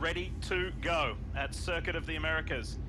ready to go at Circuit of the Americas.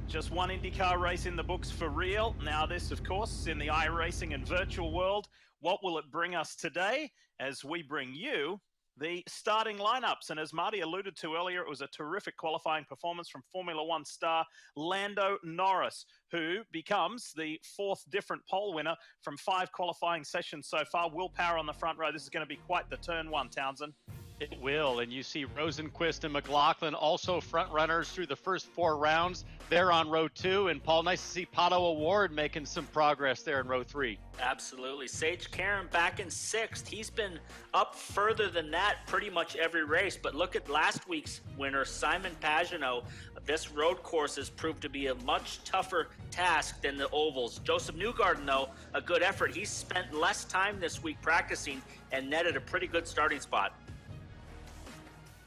Just one IndyCar race in the books for real. Now this, of course, in the iRacing and virtual world. What will it bring us today as we bring you the starting lineups? And as Marty alluded to earlier, it was a terrific qualifying performance from Formula One star Lando Norris, who becomes the fourth different pole winner from 5 qualifying sessions so far. Will Power on the front row. This is going to be quite the turn one, Townsend. It will, and you see Rosenqvist and McLaughlin also front runners through the first 4 rounds. They're on row 2, and Paul, nice to see Pato O'Ward making some progress there in row 3. Absolutely. Sage Karam back in 6th. He's been up further than that pretty much every race, but look at last week's winner, Simon Pagenaud. This road course has proved to be a much tougher task than the ovals. Joseph Newgarden, though, a good effort. He's spent less time this week practicing and netted a pretty good starting spot.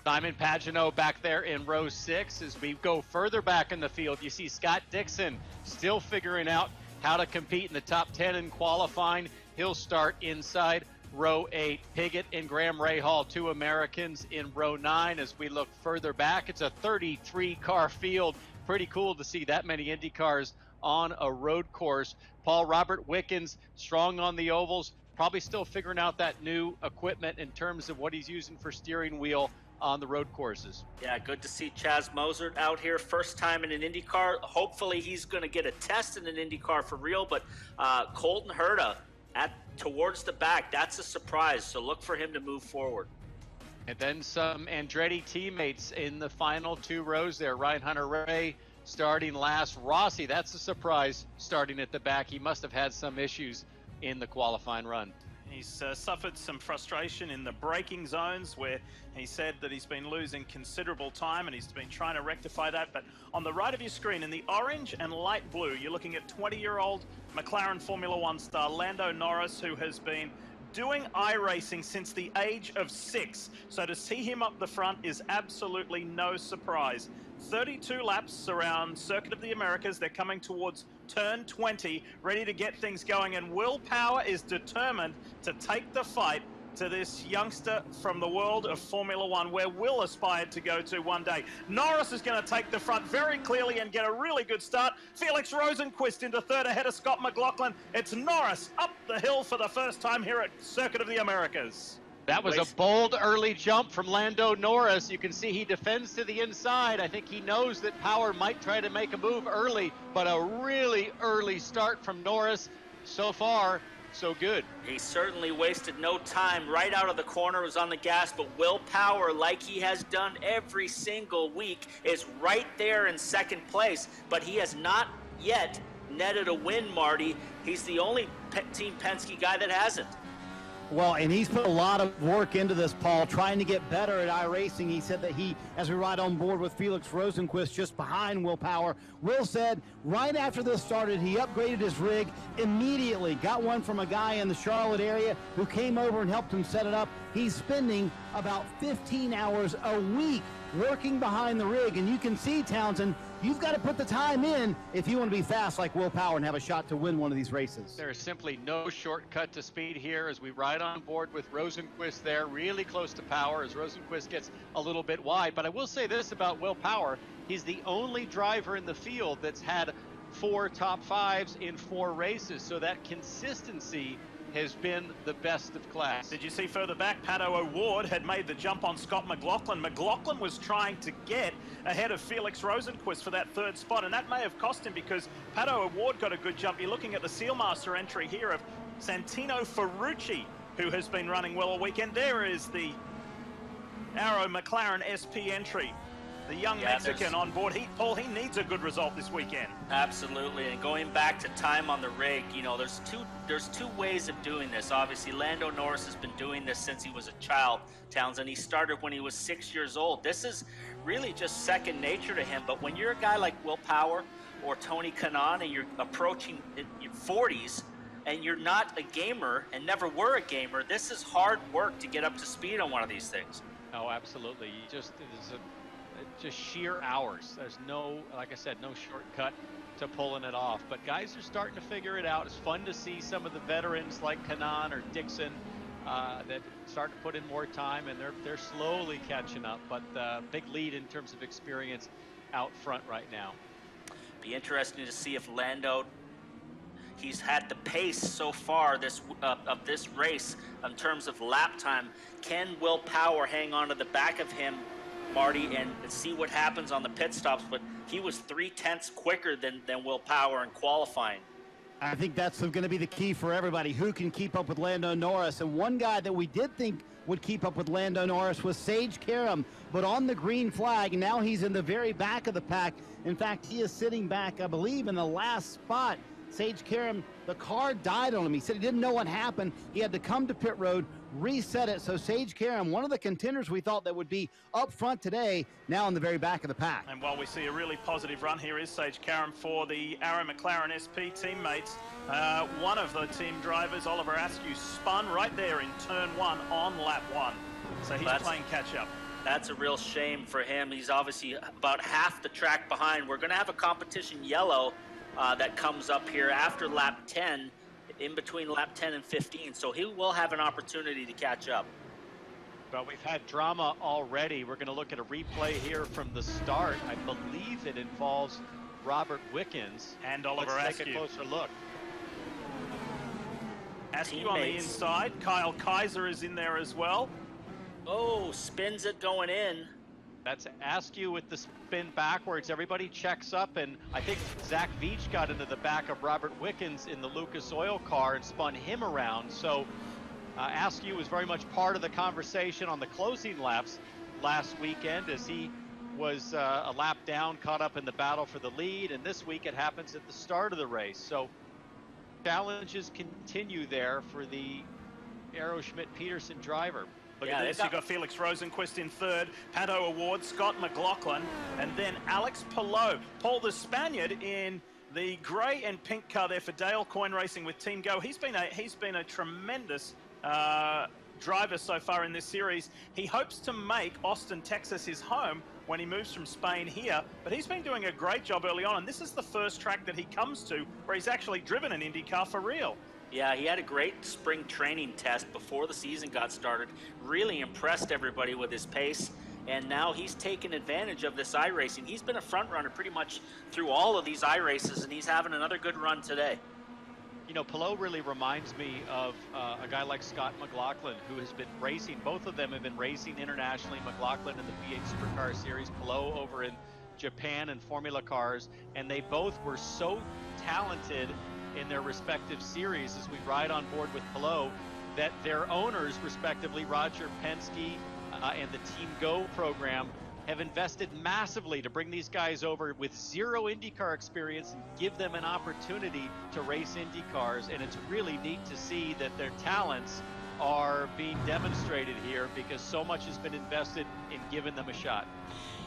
Simon Pagenaud back there in row 6. As we go further back in the field, you see Scott Dixon still figuring out how to compete in the top 10 in qualifying. He'll start inside row 8. Piggott and Graham Rahal, 2 Americans in row 9. As we look further back, it's a 33-car field. Pretty cool to see that many Indy cars on a road course. Paul, Robert Wickens, strong on the ovals, probably still figuring out that new equipment in terms of what he's using for steering wheel on the road courses. Yeah, good to see Chaz Mosert out here, first time in an IndyCar. Hopefully he's going to get a test in an IndyCar for real, but Colton Herta towards the back, that's a surprise, so look for him to move forward. And then some Andretti teammates in the final 2 rows there. Ryan Hunter-Reay starting last. Rossi, that's a surprise, starting at the back. He must have had some issues in the qualifying run. He's suffered some frustration in the braking zones where he said that he's been losing considerable time and he's been trying to rectify that. But on the right of your screen, in the orange and light blue, you're looking at 20-year-old McLaren Formula One star Lando Norris, who has been doing iRacing since the age of 6. So to see him up the front is absolutely no surprise. 32 laps around Circuit of the Americas. They're coming towards turn 20, ready to get things going. And Will Power is determined to take the fight to this youngster from the world of Formula One, where Will aspired to go to one day. Norris is going to take the front very clearly and get a really good start. Felix Rosenqvist into 3rd ahead of Scott McLaughlin. It's Norris up the hill for the first time here at Circuit of the Americas. That was a bold early jump from Lando Norris. You can see he defends to the inside. I think he knows that Power might try to make a move early, but a really early start from Norris. So far, so good. He certainly wasted no time. Right out of the corner, was on the gas, but Will Power, like he has done every single week, is right there in 2nd place, but he has not yet netted a win, Marty. He's the only Team Penske guy that hasn't. Well, and he's put a lot of work into this, Paul, trying to get better at iRacing. He said that he, as we ride on board with Felix Rosenqvist just behind Will Power, Will said right after this started, he upgraded his rig immediately, got one from a guy in the Charlotte area who came over and helped him set it up. He's spending about 15 hours a week working behind the rig, and you can see, Townsend, you've got to put the time in if you want to be fast like Will Power and have a shot to win one of these races. There is simply no shortcut to speed here as we ride on board with Rosenqvist there, really close to Power as Rosenqvist gets a little bit wide. But I will say this about Will Power, he's the only driver in the field that's had 4 top 5s in 4 races, so that consistency has been the best of class. Did you see further back, Pato O'Ward had made the jump on Scott McLaughlin. McLaughlin was trying to get ahead of Felix Rosenqvist for that 3rd spot, and that may have cost him because Pato O'Ward got a good jump. You're looking at the Sealmaster entry here of Santino Ferrucci, who has been running well all weekend. There is the Arrow McLaren SP entry. The young Mexican on board. Paul, he needs a good result this weekend. Absolutely, and going back to time on the rig, you know, there's two ways of doing this. Obviously, Lando Norris has been doing this since he was a child, Townsend. He started when he was 6 years old. This is really just second nature to him, but when you're a guy like Will Power or Tony Kanaan and you're approaching your 40s and you're not a gamer and never were a gamer, this is hard work to get up to speed on one of these things. Oh, absolutely. Just sheer hours. There's no, like I said, no shortcut to pulling it off. But guys are starting to figure it out. It's fun to see some of the veterans like Kanaan or Dixon that start to put in more time, and they're slowly catching up. But big lead in terms of experience out front right now. Be interesting to see if Lando, he's had the pace so far of this race in terms of lap time. Can Will Power hang on to the back of him, Marty, and see what happens on the pit stops? But he was 3/10 quicker than Will Power in qualifying. I think that's going to be the key for everybody. Who can keep up with Lando Norris? And one guy that we did think would keep up with Lando Norris was Sage Karam, but on the green flag, now he's in the very back of the pack. In fact, he is sitting back, I believe, in the last spot. Sage Karam, the car died on him. He said he didn't know what happened. He had to come to pit road, reset it. So Sage Karam, one of the contenders we thought that would be up front today, now in the very back of the pack. And while we see a really positive run here is Sage Karam for the Arrow McLaren SP teammates. One of the team drivers, Oliver Askew, spun right there in turn 1 on lap 1. So he's playing catch up. That's a real shame for him. He's obviously about half the track behind. We're going to have a competition yellow that comes up here after lap 10, in between lap 10 and 15. So he will have an opportunity to catch up. But we've had drama already. We're going to look at a replay here from the start. I believe it involves Robert Wickens. And Oliver Let's Askew. take a closer look. Askew on the inside. Kyle Kaiser is in there as well. Oh, spins it going in. That's Askew with the spin backwards. Everybody checks up, and I think Zach Veach got into the back of Robert Wickens in the Lucas Oil car and spun him around. So Askew was very much part of the conversation on the closing laps last weekend, as he was a lap down, caught up in the battle for the lead, and this week it happens at the start of the race. So challenges continue there for the Arrow Schmidt-Peterson driver. Look at this, you've got Felix Rosenquist in third, Pato Award, Scott McLaughlin, and then Alex Palou. Paul the Spaniard in the grey and pink car there for Dale Coyne Racing with Team Go. He's been a tremendous driver so far in this series. He hopes to make Austin, Texas his home when he moves from Spain here, but he's been doing a great job early on, and this is the first track that he comes to where he's actually driven an IndyCar for real. Yeah, he had a great spring training test before the season got started. Really impressed everybody with his pace, and now he's taken advantage of this iRacing. He's been a front runner pretty much through all of these iRaces, and he's having another good run today. You know, Palou really reminds me of a guy like Scott McLaughlin, who has been racing. Both of them have been racing internationally. McLaughlin in the V8 Supercar Series, Palou over in Japan in Formula Cars, and they both were so talented in their respective series as we ride on board with Palou, that their owners, respectively, Roger Penske and the Team Go program, have invested massively to bring these guys over with zero IndyCar experience and give them an opportunity to race IndyCars. And it's really neat to see that their talents are being demonstrated here, because so much has been invested in giving them a shot.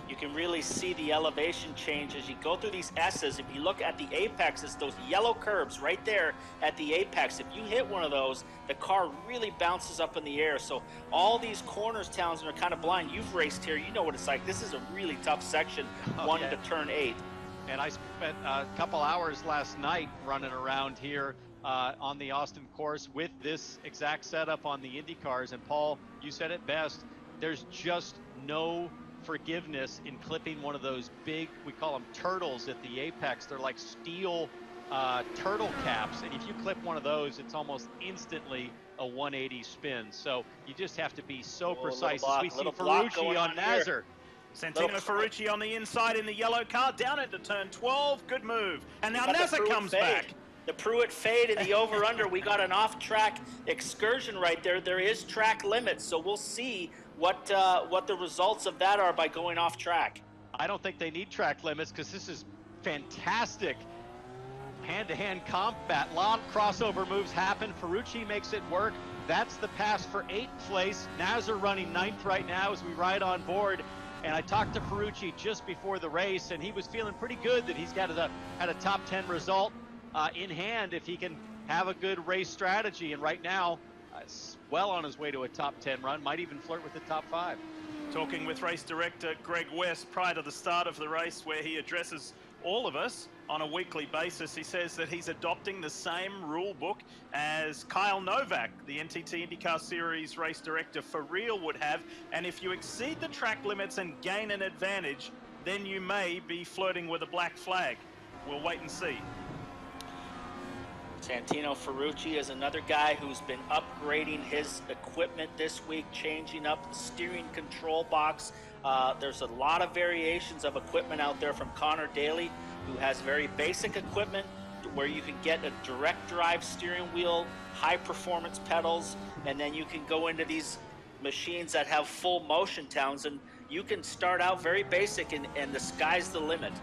You can really see the elevation change as you go through these S's. If you look at the apex, it's those yellow curbs right there at the apex. If you hit one of those, the car really bounces up in the air. So all these corners, Townsend, are kind of blind. You've raced here. You know what it's like. This is a really tough section, 1 to turn 8. And I spent a couple hours last night running around here on the Austin course with this exact setup on the Indy cars. And Paul, you said it best. There's just no forgiveness in clipping one of those big, we call them turtles at the apex. They're like steel turtle caps, and if you clip one of those, it's almost instantly a 180 spin. So you just have to be so precise. We see Ferrucci on Nazar. Santino Ferrucci on the inside in the yellow car, down into turn 12. Good move. And now Nazar comes back. The Pruitt fade in the over-under. We got an off-track excursion right there. There is track limits, so we'll see what the results of that are by going off track. I don't think they need track limits, because this is fantastic hand-to-hand combat. A lot of crossover moves happen. Ferrucci makes it work. That's the pass for 8th place. Nazar running 9th right now as we ride on board. And I talked to Ferrucci just before the race, and he was feeling pretty good that he's had a top 10 result in hand if he can have a good race strategy. And right now, well on his way to a top 10 run, might even flirt with the top 5. Talking with race director Greg West prior to the start of the race, where he addresses all of us on a weekly basis. He says that he's adopting the same rule book as Kyle Novak, the NTT IndyCar Series race director for real, would have. And if you exceed the track limits and gain an advantage, then you may be flirting with a black flag. We'll wait and see. Santino Ferrucci is another guy who's been upgrading his equipment this week, changing up the steering control box. There's a lot of variations of equipment out there from Connor Daly, who has very basic equipment where you can get a direct drive steering wheel, high performance pedals, and then you can go into these machines that have full motion, Townsend. You can start out very basic and the sky's the limit.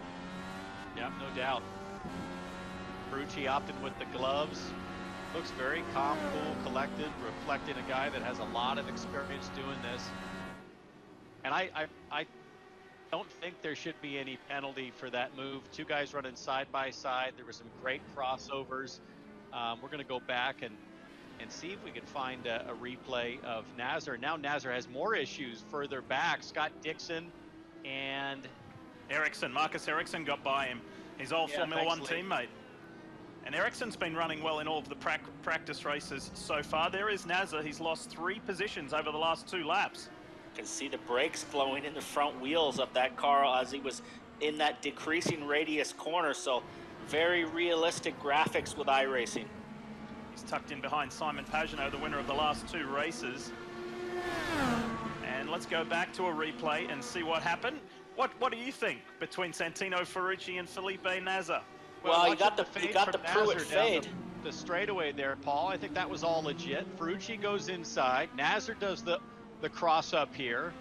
Yeah, no doubt. Ferrucci opted with the gloves. Looks very calm, cool, collected, reflecting a guy that has a lot of experience doing this. And I don't think there should be any penalty for that move. Two guys running side by side. There were some great crossovers. We're going to go back and see if we can find a replay of Nazar. Now Nazar has more issues further back. Scott Dixon and Ericsson, Marcus Ericsson got by him. His old Formula One teammate. And Ericsson's been running well in all of the practice races so far. There is Nazar. He's lost 3 positions over the last 2 laps. You can see the brakes flowing in the front wheels of that car as he was in that decreasing radius corner. So very realistic graphics with iRacing. He's tucked in behind Simon Pagenaud, the winner of the last 2 races. And let's go back to a replay and see what happened. What do you think between Santino Ferrucci and Felipe Nazar? Well, you got the Pruitt fade. The straightaway there, Paul. I think that was all legit. Ferrucci goes inside. Nazar does the cross up here.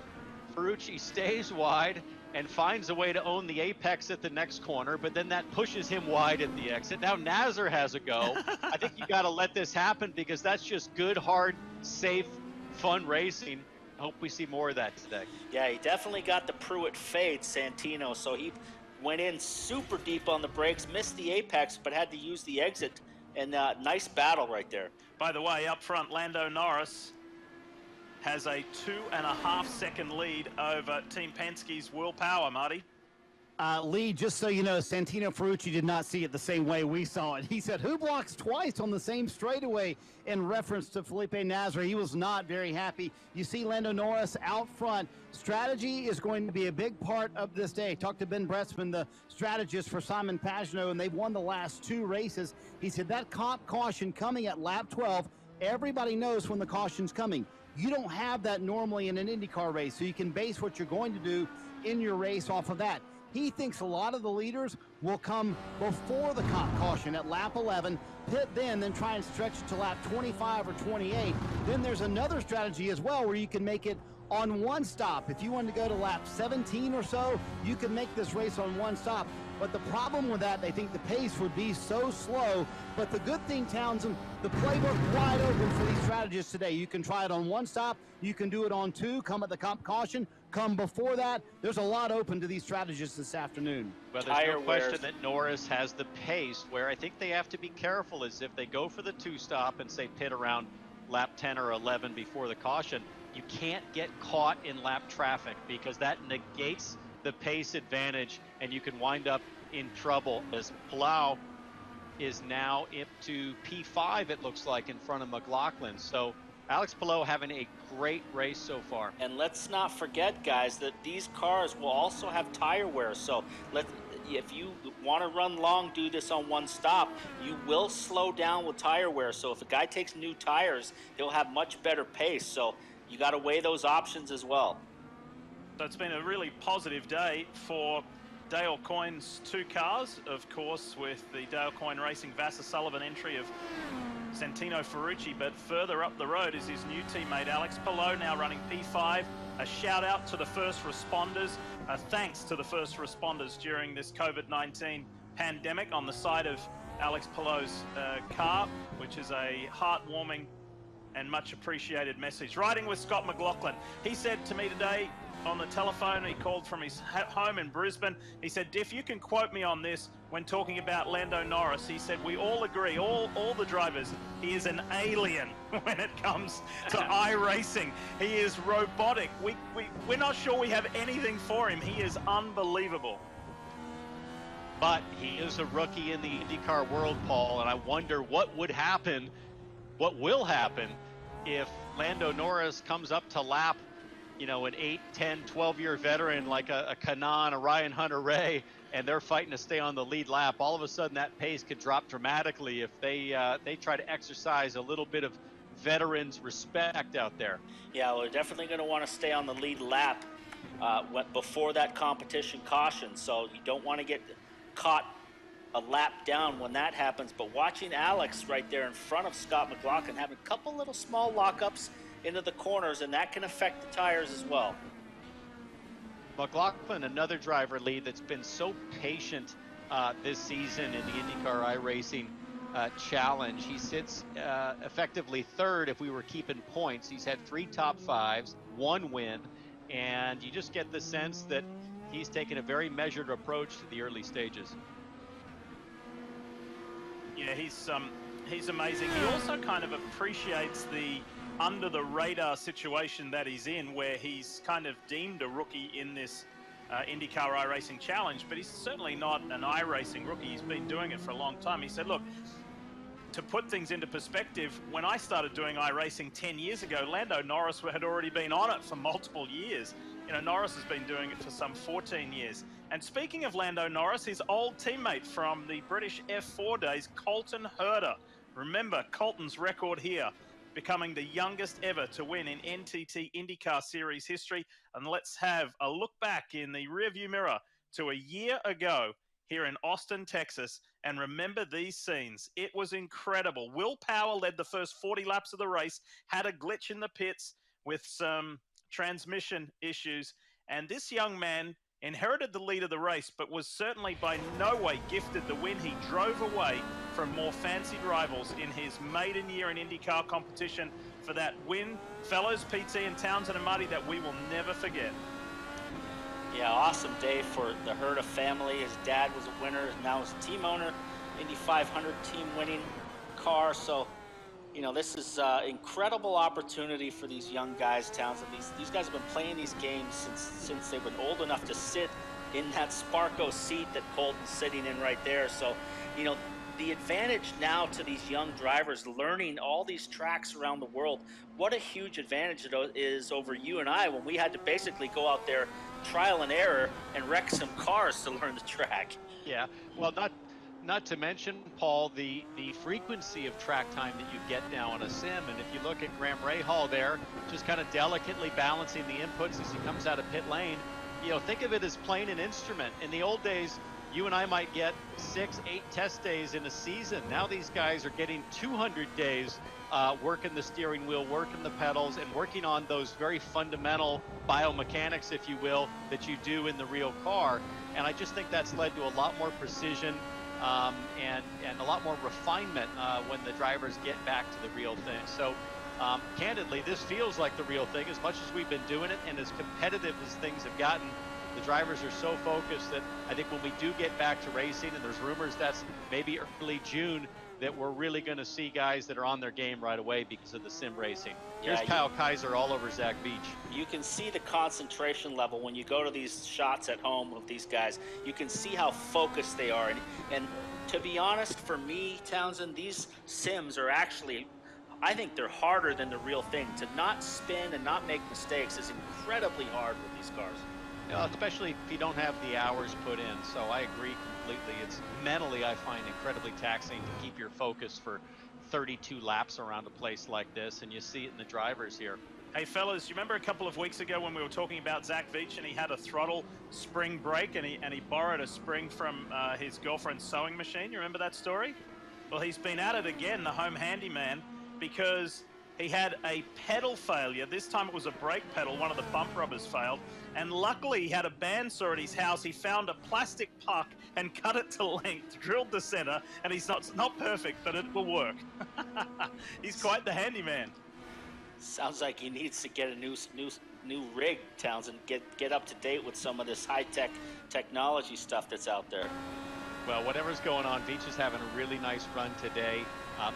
Ferrucci stays wide and finds a way to own the apex at the next corner, but then that pushes him wide at the exit. Now Nazar has a go. I think you got to let this happen because that's just good, hard, safe, fun racing. I hope we see more of that today. Yeah, he definitely got the Pruitt fade, Santino. So he went in super deep on the brakes, missed the apex, but had to use the exit. And nice battle right there. By the way, up front, Lando Norris has a 2.5 second lead over Team Penske's Will Power, Marty. Lee, just so you know, Santino Ferrucci did not see it the same way we saw it. He said, who blocks twice on the same straightaway, in reference to Felipe Nazar. He was not very happy. You see Lando Norris out front. Strategy is going to be a big part of this day. Talked to Ben Bressman, the strategist for Simon Pagenaud, and they've won the last 2 races. He said that comp caution coming at lap 12, everybody knows when the caution's coming. You don't have that normally in an IndyCar race, so you can base what you're going to do in your race off of that. He thinks a lot of the leaders will come before the comp caution at lap 11, pit then try and stretch it to lap 25 or 28. Then there's another strategy as well where you can make it on one stop. If you wanted to go to lap 17 or so, you can make this race on one stop. But the problem with that, they think the pace would be so slow. But the good thing, Townsend, the playbook wide open for these strategists today. You can try it on one stop. You can do it on 2, come at the comp caution, come before that. There's a lot open to these strategists this afternoon. Well, there's no question that Norris has the pace. Where I think they have to be careful is if they go for the 2 stop and say pit around lap 10 or 11 before the caution, you can't get caught in lap traffic because that negates the pace advantage and you can wind up in trouble, as Palau is now up to P5, it looks like, in front of McLaughlin. So Alex Palou having a great race so far. And let's not forget, guys, that these cars will also have tire wear. So if you want to run long, do this on one stop, you will slow down with tire wear. So if a guy takes new tires, he'll have much better pace. So you got to weigh those options as well. So it's been a really positive day for Dale Coyne's 2 cars, of course, with the Dale Coyne Racing Vassar Sullivan entry of Santino Ferrucci, but further up the road is his new teammate Alex Palou, now running P5. A shout out to the first responders, thanks to the first responders during this COVID-19 pandemic on the side of Alex Palou's car, which is a heartwarming and much appreciated message. Riding with Scott McLaughlin, he said to me today on the telephone, he called from his home in Brisbane, he said, Diff, you can quote me on this when talking about Lando Norris. He said, we all agree, all the drivers, he is an alien when it comes to iRacing. He is robotic. We're not sure we have anything for him. He is unbelievable. But he is a rookie in the IndyCar world, Paul, and I wonder what would happen, what will happen, if Lando Norris comes up to lap, you know, an 8, 10, 12-year veteran like a Karam, a Ryan Hunter-Ray, and they're fighting to stay on the lead lap. All of a sudden, that pace could drop dramatically if they try to exercise a little bit of veterans' respect out there. Yeah, well, they're definitely going to want to stay on the lead lap before that competition caution. So you don't want to get caught a lap down when that happens. But watching Alex right there in front of Scott McLaughlin having a couple little small lockups into the corners, and that can affect the tires as well. McLaughlin, another driver lead that's been so patient this season in the IndyCar iRacing challenge. He sits effectively third if we were keeping points. He's had 3 top 5s, 1 win, and you just get the sense that he's taken a very measured approach to the early stages. Yeah, he's amazing. He also kind of appreciates the under the radar situation that he's in, where he's kind of deemed a rookie in this IndyCar iRacing challenge, but he's certainly not an iRacing rookie. He's been doing it for a long time. He said, look, to put things into perspective, when I started doing iRacing 10 years ago, Lando Norris had already been on it for multiple years. You know, Norris has been doing it for some 14 years. And speaking of Lando Norris, his old teammate from the British F4 days, Colton Herter. Remember Colton's record here, becoming the youngest ever to win in NTT IndyCar Series history. And let's have a look back in the rearview mirror to a year ago here in Austin, Texas, and remember these scenes. It was incredible. Will Power led the first 40 laps of the race, had a glitch in the pits with some transmission issues, and this young man inherited the lead of the race, but was certainly by no way gifted the win. He drove away from more fancied rivals in his maiden year in IndyCar competition for that win. Fellows, PT and Townsend and Marty, that we will never forget. Yeah, awesome day for the Herta family. His dad was a winner, now he's a team owner, Indy 500 team winning car. So, you know, this is incredible opportunity for these young guys, Townsend. These guys have been playing these games since they've been old enough to sit in that Sparco seat that Colton's sitting in right there. So, you know, the advantage now to these young drivers learning all these tracks around the world, what a huge advantage it is over you and I when we had to basically go out there, trial and error, and wreck some cars to learn the track. Yeah, well, not to mention, Paul, the frequency of track time that you get now on a sim. And if you look at Graham Rahal there, just kind of delicately balancing the inputs as he comes out of pit lane, you know, think of it as playing an instrument. In the old days, you and I might get 6, 8 test days in a season. Now these guys are getting 200 days working the steering wheel, working the pedals, and working on those very fundamental biomechanics, if you will, that you do in the real car. And I just think that's led to a lot more precision and a lot more refinement when the drivers get back to the real thing. So candidly, this feels like the real thing as much as we've been doing it, and as competitive as things have gotten. The drivers are so focused that I think when we do get back to racing, and there's rumors that's maybe early June, that we're really going to see guys that are on their game right away because of the sim racing. Here's Kyle Kaiser all over Zach Beach. You can see the concentration level when you go to these shots at home with these guys. You can see how focused they are. And to be honest, for me, Townsend, these sims are actually, I think they're harder than the real thing. To not spin and not make mistakes is incredibly hard with these cars. Especially if you don't have the hours put in. So I agree completely. It's mentally, I find, incredibly taxing to keep your focus for 32 laps around a place like this, and you see it in the drivers here. Hey fellas, you remember a couple of weeks ago when we were talking about Zach Veach and he had a throttle spring brake and he borrowed a spring from his girlfriend's sewing machine? You remember that story? Well, he's been at it again, the home handyman, because he had a pedal failure. This time it was a brake pedal. One of the bump rubbers failed. And luckily he had a bandsaw at his house. He found a plastic puck and cut it to length, drilled the center, and he's not perfect, but it will work. He's quite the handyman. Sounds like he needs to get a new rig, Townsend. Get up to date with some of this high-tech technology stuff that's out there. Well, whatever's going on, Veach is having a really nice run today.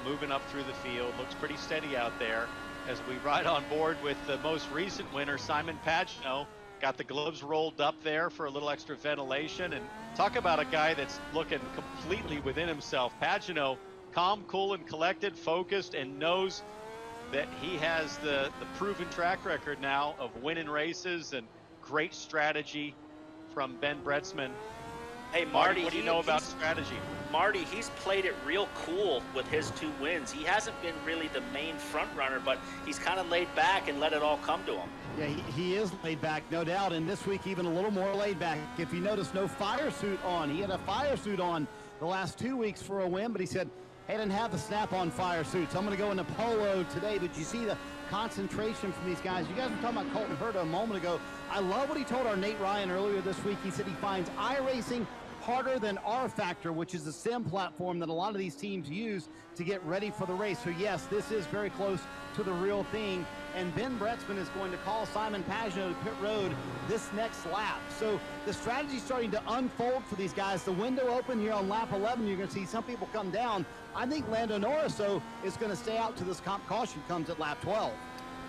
Moving up through the field, looks pretty steady out there as we ride on board with the most recent winner, Simon Pagenaud. Got the gloves rolled up there for a little extra ventilation. And talk about a guy that's looking completely within himself. Pagano, calm, cool, and collected, focused, and knows that he has the proven track record now of winning races and great strategy from Ben Bretzman. Hey, Marty, what do you know about strategy? Marty, he's played it real cool with his 2 wins. He hasn't been really the main front runner, but he's kind of laid back and let it all come to him. Yeah, he is laid back, no doubt, and this week even a little more laid back. If you notice, no fire suit on. He had a fire suit on the last 2 weeks for a win, but he said, hey, I didn't have the snap-on fire suits. I'm going to go into polo today, but you see the concentration from these guys. You guys were talking about Colton Herta a moment ago. I love what he told our Nate Ryan earlier this week. He said he finds iRacing harder than R-Factor, which is the sim platform that a lot of these teams use to get ready for the race. So yes, this is very close to the real thing. And Ben Bretzman is going to call Simon Pagano to pit road this next lap. So the strategy is starting to unfold for these guys. The window open here on lap 11. You're going to see some people come down. I think Lando Norris, though, is going to stay out till this comp caution comes at lap 12.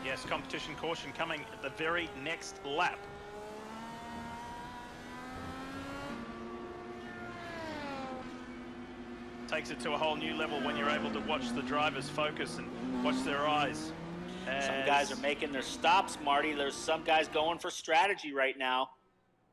Yes, competition caution coming at the very next lap. Takes it to a whole new level when you're able to watch the drivers focus and watch their eyes. Some guys are making their stops, Marty. There's some guys going for strategy right now.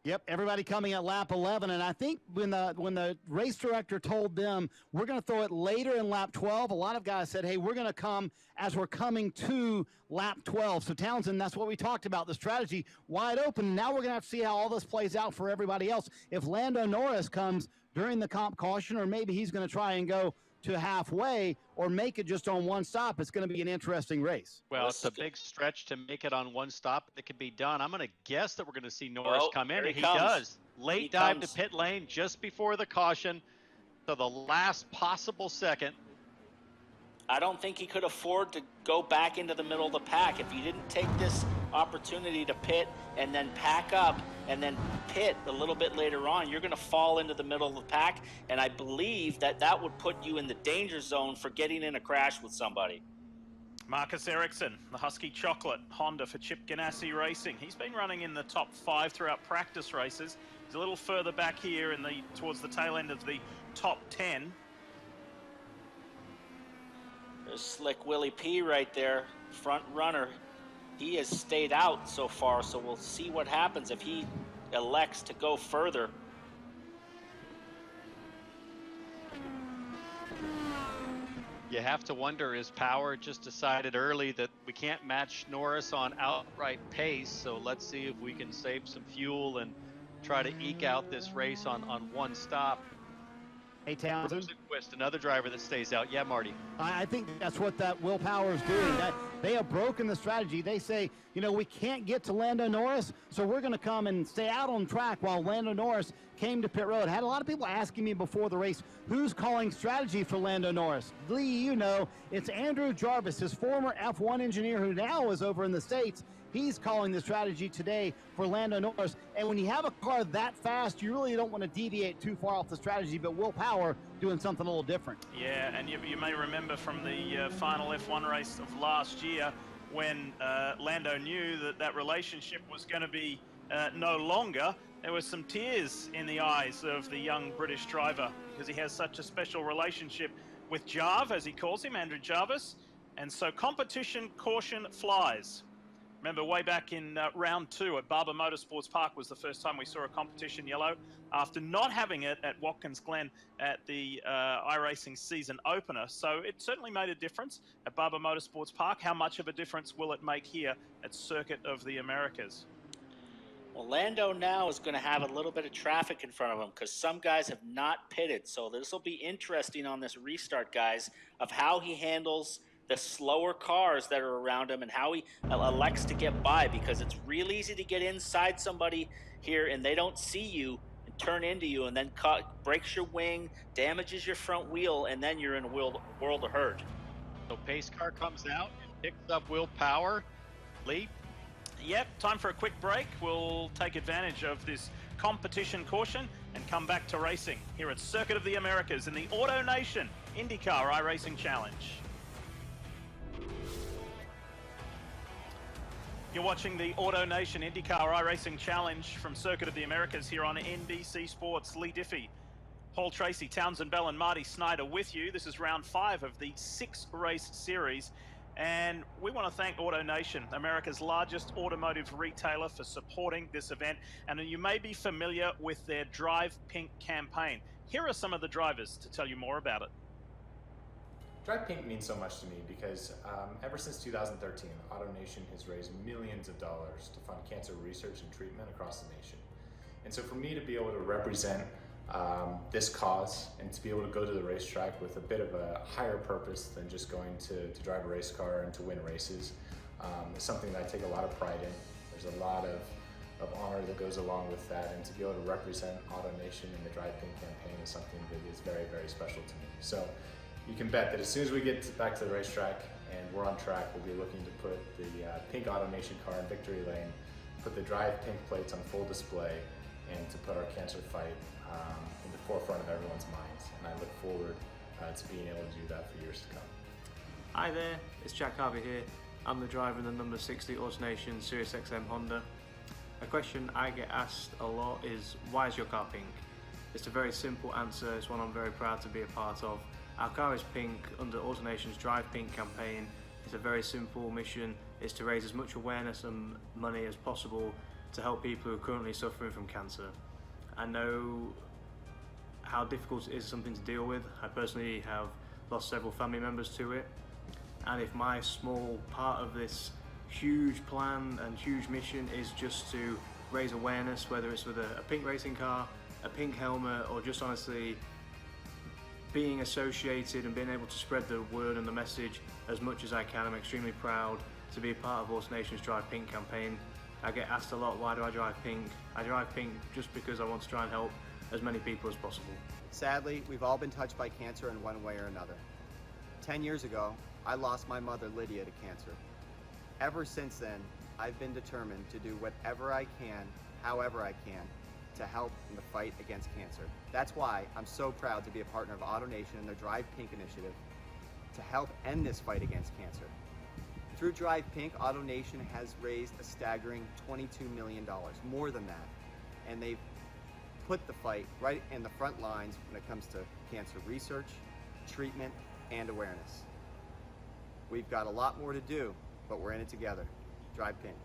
Yep, everybody coming at lap 11, and I think when the race director told them we're going to throw it later in lap 12, a lot of guys said, hey, we're going to come as we're coming to lap 12. So Townsend, that's what we talked about, the strategy wide open. Now we're going to have to see how all this plays out for everybody else. If Lando Norris comes during the comp caution, or maybe he's going to try and go to halfway or make it just on one stop, it's going to be an interesting race. Well, it's a big stretch to make it on one stop. It could be done. I'm going to guess that we're going to see Norris come in, and he does. Late dive to pit lane just before the caution, so the last possible second. I don't think he could afford to go back into the middle of the pack. If he didn't take this opportunity to pit and then pack up and then pit a little bit later on, you're going to fall into the middle of the pack, and I believe that that would put you in the danger zone for getting in a crash with somebody. Marcus Ericsson, the Husky Chocolate, Honda for Chip Ganassi Racing. He's been running in the top 5 throughout practice races. He's a little further back here in towards the tail end of the top 10. There's Slick Willie P right there, front runner. He has stayed out so far, so we'll see what happens if he elects to go further. You have to wonder, is Power just decided early that we can't match Norris on outright pace, so let's see if we can save some fuel and try to eke out this race on one stop. Hey, Townsend. Rosenquist, another driver that stays out. Yeah, Marty. I think that's what that Will Power is doing. That they have broken the strategy. They say, you know, we can't get to Lando Norris, so we're going to come and stay out on track while Lando Norris came to pit road. Had a lot of people asking me before the race, who's calling strategy for Lando Norris? Lee, you know, it's Andrew Jarvis, his former F1 engineer who now is over in the States. He's calling the strategy today for Lando Norris. And when you have a car that fast, you really don't want to deviate too far off the strategy, but Will Power doing something a little different. Yeah, and you may remember from the final F1 race of last year when Lando knew that that relationship was going to be no longer. There was some tears in the eyes of the young British driver because he has such a special relationship with Jarv, as he calls him, Andrew Jarvis. And so competition caution flies. Remember, way back in round 2 at Barber Motorsports Park was the first time we saw a competition yellow after not having it at Watkins Glen at the iRacing season opener. So it certainly made a difference at Barber Motorsports Park. How much of a difference will it make here at Circuit of the Americas? Well, Lando now is going to have a little bit of traffic in front of him because some guys have not pitted. So this will be interesting on this restart, guys, of how he handles the slower cars that are around him and how he elects to get by, because it's real easy to get inside somebody here and they don't see you and turn into you and then breaks your wing, damages your front wheel, and then you're in a world of hurt. So pace car comes out and picks up Will Power. Lee? Yep, time for a quick break. We'll take advantage of this competition caution and come back to racing here at Circuit of the Americas in the Auto Nation IndyCar iRacing Challenge. You're watching the Auto Nation IndyCar iRacing Challenge from Circuit of the Americas here on NBC Sports. Lee Diffie, Paul Tracy, Townsend Bell and Marty Snyder with you. This is round 5 of the 6-race series. And we want to thank Auto Nation, America's largest automotive retailer, for supporting this event. And you may be familiar with their Drive Pink campaign. Here are some of the drivers to tell you more about it. Drive Pink means so much to me because ever since 2013, AutoNation has raised millions of dollars to fund cancer research and treatment across the nation. And so for me to be able to represent this cause and to be able to go to the racetrack with a bit of a higher purpose than just going to drive a race car and to win races is something that I take a lot of pride in. There's a lot of honor that goes along with that, and to be able to represent AutoNation in the Drive Pink campaign is something that is very, very special to me. So you can bet that as soon as we get back to the racetrack and we're on track, we'll be looking to put the pink AutoNation car in victory lane, put the Drive Pink plates on full display, and to put our cancer fight in the forefront of everyone's minds. And I look forward to being able to do that for years to come. Hi there, it's Jack Harvey here. I'm the driver in the number 60 AutoNation Sirius XM Honda. A question I get asked a lot is, why is your car pink? It's a very simple answer. It's one I'm very proud to be a part of. Our car is pink under AutoNation's Drive Pink campaign. It's a very simple mission. It's to raise as much awareness and money as possible to help people who are currently suffering from cancer. I know how difficult it is, something to deal with. I personally have lost several family members to it. And if my small part of this huge plan and huge mission is just to raise awareness, whether it's with a pink racing car, a pink helmet, or just honestly being associated and being able to spread the word and the message as much as I can, I'm extremely proud to be a part of AutoNation's Drive Pink campaign. I get asked a lot, why do I drive pink? I drive pink just because I want to try and help as many people as possible. Sadly, we've all been touched by cancer in one way or another. 10 years ago, I lost my mother Lydia to cancer. Ever since then, I've been determined to do whatever I can, however I can, to help in the fight against cancer. That's why I'm so proud to be a partner of AutoNation and their Drive Pink initiative to help end this fight against cancer. Through Drive Pink, AutoNation has raised a staggering $22 million, more than that. And they've put the fight right in the front lines when it comes to cancer research, treatment, and awareness. We've got a lot more to do, but we're in it together. Drive Pink.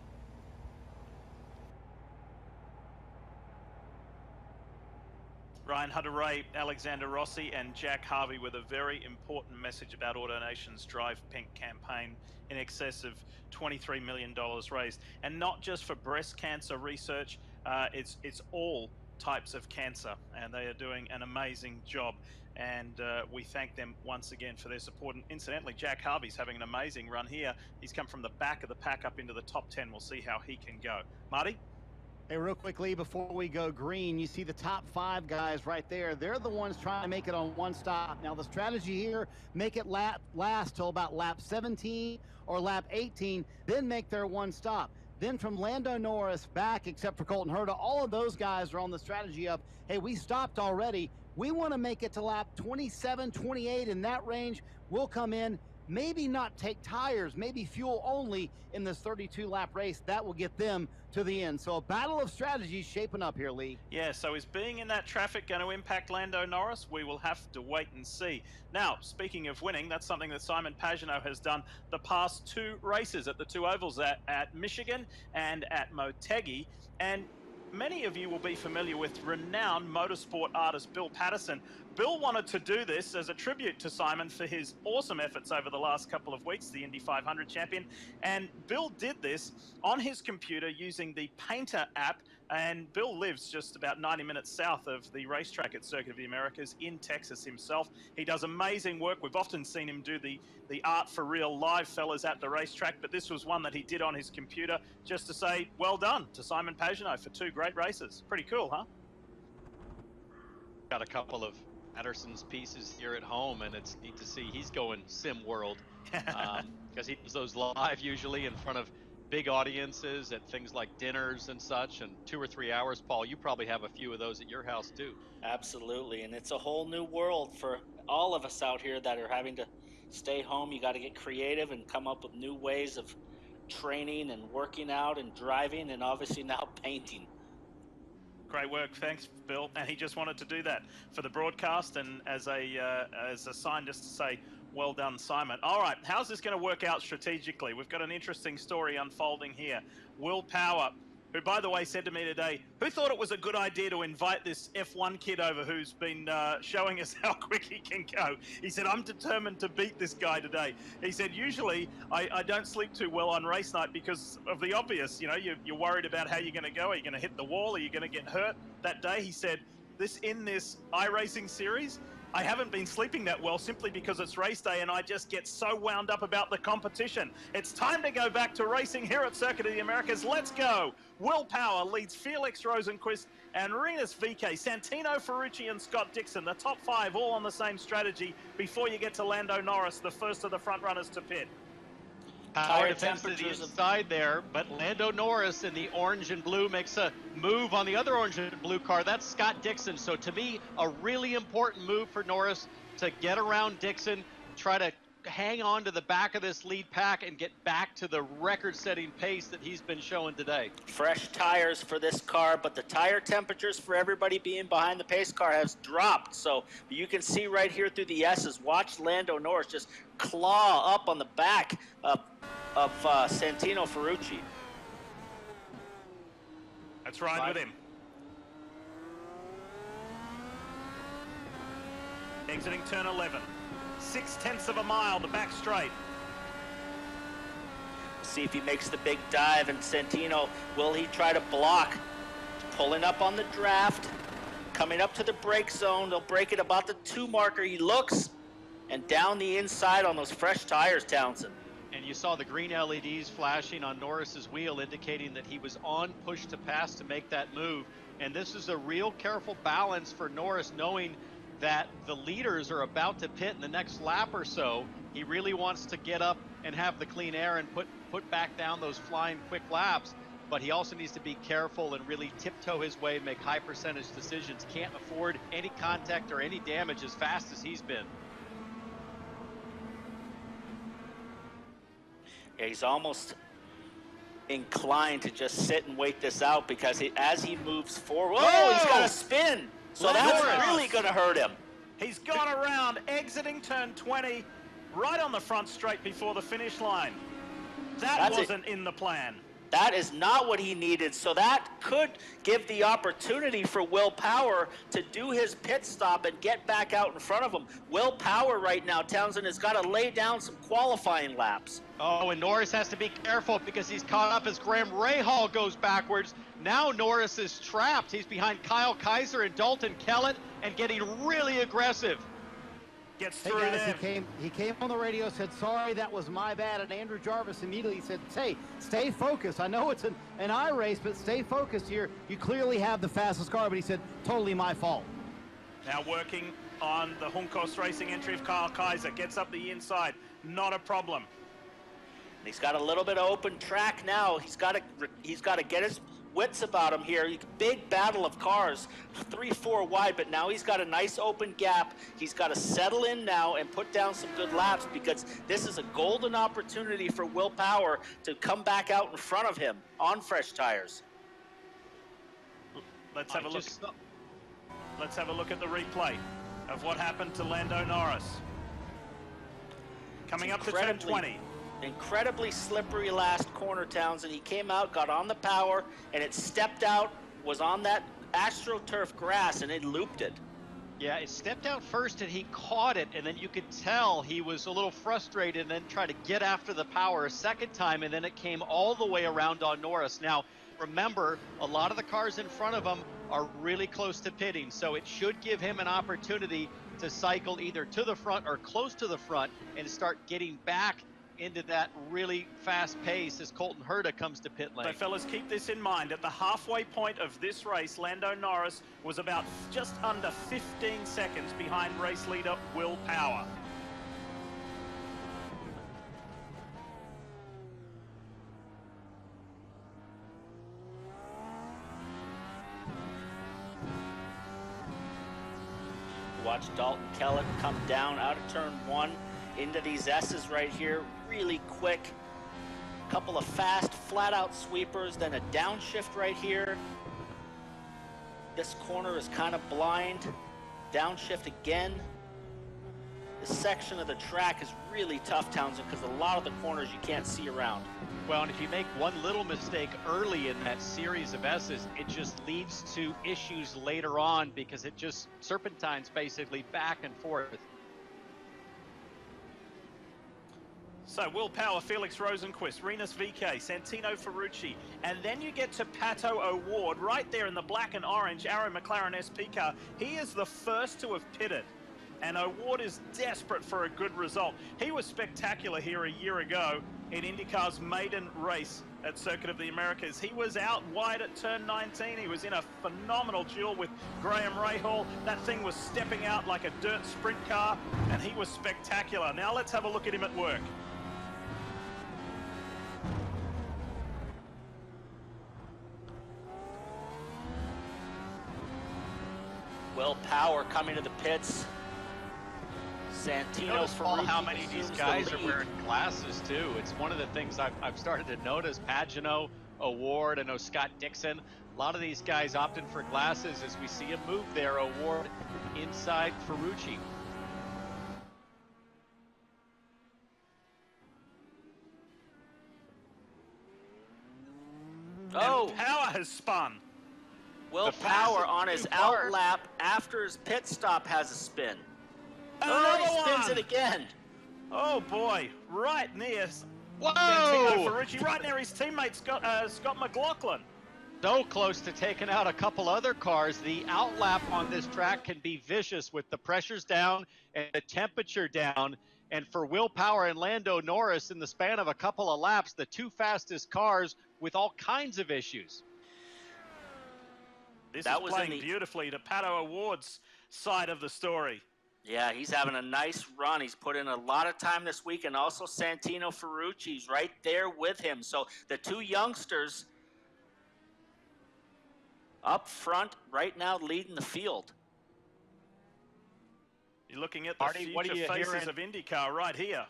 Ryan Hunter-Ray, Alexander Rossi and Jack Harvey with a very important message about AutoNation's Drive Pink campaign, in excess of $23 million raised. And not just for breast cancer research, it's all types of cancer, and they are doing an amazing job. And we thank them once again for their support. And incidentally, Jack Harvey's having an amazing run here. He's come from the back of the pack up into the top 10. We'll see how he can go. Marty? Hey, real quickly, before we go green, you see the top 5 guys right there. They're the ones trying to make it on one stop. Now, the strategy here, make it last till about lap 17 or lap 18, then make their one stop. Then from Lando Norris back, except for Colton Herta, all of those guys are on the strategy of, hey, we stopped already. We want to make it to lap 27, 28 in that range. We'll come in, maybe not take tires, maybe fuel only in this 32-lap race. That will get them to the end. So a battle of strategies shaping up here, Lee. Yeah, so is being in that traffic going to impact Lando Norris? We will have to wait and see. Now, speaking of winning, that's something that Simon Pagenaud has done the past 2 races at the 2 ovals at Michigan and at Motegi. And many of you will be familiar with renowned motorsport artist Bill Patterson. Bill wanted to do this as a tribute to Simon for his awesome efforts over the last couple of weeks, the Indy 500 champion. And Bill did this on his computer using the Painter app. And Bill lives just about 90 minutes south of the racetrack at Circuit of the Americas in Texas himself. He does amazing work. We've often seen him do the art for real live fellas at the racetrack, but this was one that he did on his computer just to say, well done to Simon Pagenaud for 2 great races. Pretty cool, huh? Got a couple of Patterson's pieces here at home, and it's neat to see he's going sim world because he does those live usually in front of big audiences at things like dinners and such, and 2 or 3 hours. Paul, you probably have a few of those at your house too. Absolutely, and it's a whole new world for all of us out here that are having to stay home. You got to get creative and come up with new ways of training and working out and driving and obviously now painting. Great work, thanks, Bill. And he just wanted to do that for the broadcast and as a sign just to say, well done, Simon. All right, how's this going to work out strategically? We've got an interesting story unfolding here. Will Power, who, by the way, said to me today, who thought it was a good idea to invite this F1 kid over who's been showing us how quick he can go. He said, I'm determined to beat this guy today. He said, usually I don't sleep too well on race night because of the obvious. You know, you're worried about how you're going to go. Are you going to hit the wall? Are you going to get hurt that day? He said, in this iRacing series, I haven't been sleeping that well simply because it's race day and I just get so wound up about the competition. It's time to go back to racing here at Circuit of the Americas. Let's go. Will Power leads Felix Rosenqvist and Rinus VeeKay, Santino Ferrucci and Scott Dixon. The top 5 all on the same strategy before you get to Lando Norris, the first of the front runners to pit. Power defense to the inside there, but Lando Norris in the orange and blue makes a move on the other orange and blue car. That's Scott Dixon. So to me, a really important move for Norris to get around Dixon, try to hang on to the back of this lead pack and get back to the record-setting pace that he's been showing today. Fresh tires for this car, but the tire temperatures for everybody being behind the pace car has dropped. So you can see right here through the S's, watch Lando Norris just claw up on the back of Santino Ferrucci. That's right with him. Exiting turn 11. 0.6 of a mile, the back straight. See if he makes the big dive, and Santino, will he try to block? Pulling up on the draft, coming up to the brake zone. They'll break it about the 2 marker. He looks, and down the inside on those fresh tires, Townsend. And you saw the green LEDs flashing on Norris's wheel, indicating that he was on push to pass to make that move. And this is a real careful balance for Norris, knowing that the leaders are about to pit in the next lap or so. He really wants to get up and have the clean air and put back down those flying quick laps. But he also needs to be careful and really tiptoe his way, make high percentage decisions. Can't afford any contact or any damage as fast as he's been. Yeah, he's almost inclined to just sit and wait this out because as he moves forward, whoa, he's got a spin. So that's really going to hurt him. He's gone around, exiting turn 20, right on the front straight before the finish line. That wasn't in the plan. That is not what he needed. So that could give the opportunity for Will Power to do his pit stop and get back out in front of him. Will Power right now, Townsend, has got to lay down some qualifying laps. Oh, and Norris has to be careful because he's caught up as Graham Rahal goes backwards. Now Norris is trapped. He's behind Kyle Kaiser and Dalton Kellett and getting really aggressive. Gets through there. He came on the radio, said, sorry, that was my bad. And Andrew Jarvis immediately said, hey, stay focused. I know it's an iRace, but stay focused here. You clearly have the fastest car, but he said, totally my fault. Now working on the Juncos Racing entry of Kyle Kaiser. Gets up the inside. Not a problem. And he's got a little bit of open track now. He's got to get his wits about him here. Big battle of cars, 3-4 wide, but now he's got a nice open gap. He's got to settle in now and put down some good laps because this is a golden opportunity for Will Power to come back out in front of him on fresh tires. Let's have a look. Let's have a look at the replay of what happened to Lando Norris. Coming up to turn 20. Incredibly slippery last corner, Townsend. He came out, got on the power, and it stepped out, was on that AstroTurf grass, and it looped it. Yeah, it stepped out first, and he caught it, and then you could tell he was a little frustrated and then tried to get after the power a second time, and then it came all the way around on Norris. Now, remember, a lot of the cars in front of him are really close to pitting, so it should give him an opportunity to cycle either to the front or close to the front and start getting back into that really fast pace as Colton Herta comes to pit lane. So fellas, keep this in mind. At the halfway point of this race, Lando Norris was about just under 15 seconds behind race leader Will Power. Watch Dalton Kellett come down out of turn 1 into these S's right here, really quick. couple of fast, flat-out sweepers, then a downshift right here. This corner is kind of blind. Downshift again. This section of the track is really tough, Townsend, because a lot of the corners you can't see around. Well, and if you make one little mistake early in that series of S's, it just leads to issues later on because it just serpentines basically back and forth. So Will Power, Felix Rosenqvist, Rinus VeeKay, Santino Ferrucci, and then you get to Pato O'Ward right there in the black and orange Arrow McLaren SP car. He is the first to have pitted, and O'Ward is desperate for a good result. He was spectacular here a year ago in IndyCar's maiden race at Circuit of the Americas. He was out wide at turn 19. He was in a phenomenal duel with Graham Rahal. That thing was stepping out like a dirt sprint car, and he was spectacular. Now let's have a look at him at work. Will Power coming to the pits. Santino Notice, Paul, Ferrucci how many of these assumes guys the are lead. wearing glasses too. It's one of the things I've started to notice. Pagano, O'Ward, I know Scott Dixon. A lot of these guys opting for glasses as we see him move there. O'Ward inside Ferrucci. Oh, And Power has spun. Will The Power fastest on his two cars. out lap after his pit stop has a spin. Another he spins one. it again. Oh boy, right near Whoa! Santino Ferrucci, right near his teammate Scott McLaughlin. So close to taking out a couple other cars. The outlap on this track can be vicious with the pressures down and the temperature down. And for Will Power and Lando Norris, in the span of a couple of laps, the two fastest cars with all kinds of issues. This That is was playing in the- beautifully to Pato O'Ward's side of the story. Yeah, he's having a nice run. He's put in a lot of time this week, and also Santino Ferrucci's right there with him. So the two youngsters up front right now leading the field. You're looking at the Marty, what are future you faces hearing? of IndyCar right here.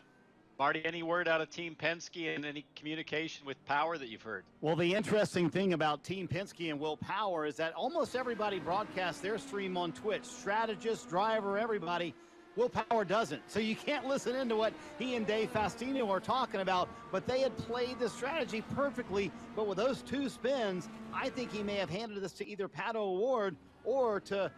Marty, any word out of Team Penske and any communication with Power that you've heard? Well, the interesting thing about Team Penske and Will Power is that almost everybody broadcasts their stream on Twitch. Strategist, driver, everybody. Will Power doesn't. So you can't listen into what he and Dave Faustino are talking about, but they had played the strategy perfectly. But with those two spins, I think he may have handed this to either Pato O'Ward or to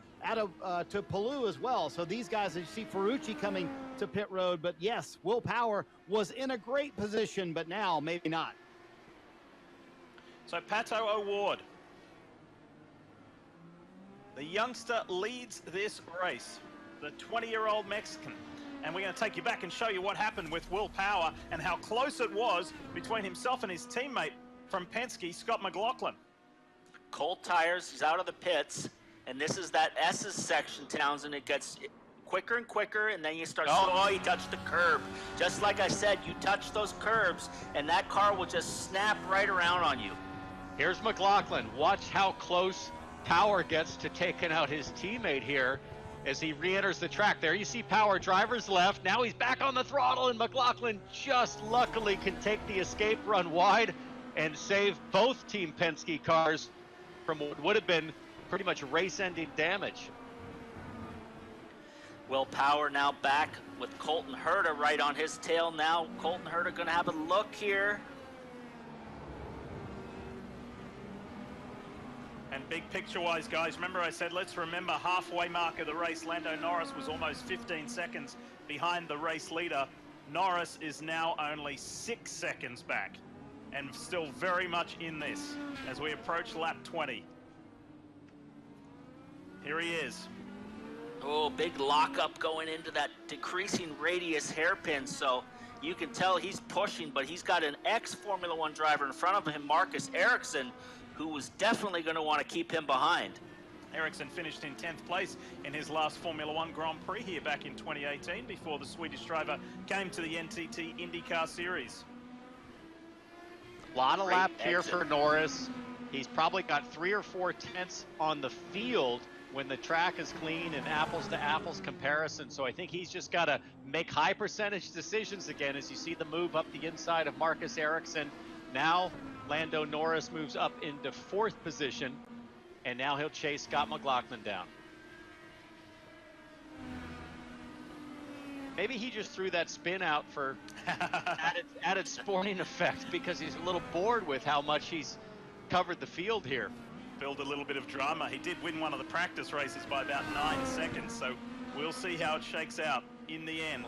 Palou as well. So these guys, you see Ferrucci coming to pit road, but yes, Will Power was in a great position, but now maybe not. So Pato O'Ward, the youngster, leads this race, the 20-year-old Mexican. And we're going to take you back and show you what happened with Will Power and how close it was between himself and his teammate from Penske, Scott McLaughlin. Cold tires, he's out of the pits, and this is that S's section, Townsend. It gets quicker and quicker, and then you start, oh, he touched the curb. Just like I said, you touch those curbs, and that car will just snap right around on you. Here's McLaughlin. Watch how close Power gets to taking out his teammate here as he re-enters the track. There you see Power, driver's left. Now he's back on the throttle, and McLaughlin just luckily can take the escape run wide and save both Team Penske cars from what would have been pretty much race-ending damage. Will Power now back with Colton Herta right on his tail now. Colton Herta going to have a look here. And big picture-wise, guys, remember I said let's remember halfway mark of the race. Lando Norris was almost 15 seconds behind the race leader. Norris is now only 6 seconds back and still very much in this as we approach lap 20. Here he is. Oh, big lockup going into that decreasing radius hairpin. So you can tell he's pushing, but he's got an ex-Formula One driver in front of him, Marcus Ericsson, who was definitely going to want to keep him behind. Ericsson finished in 10th place in his last Formula One Grand Prix here back in 2018 before the Swedish driver came to the NTT IndyCar Series. A lot of Great lap here exit. for Norris. He's probably got 3 or 4 tenths on the field when the track is clean and apples to apples comparison. So I think he's just got to make high percentage decisions again as you see the move up the inside of Marcus Ericsson Now Lando Norris moves up into 4th position, and now he'll chase Scott McLaughlin down. Maybe he just threw that spin out for added sporting effect because he's a little bored with how much he's covered the field here. Build a little bit of drama. He did win one of the practice races by about 9 seconds, so we'll see how it shakes out in the end.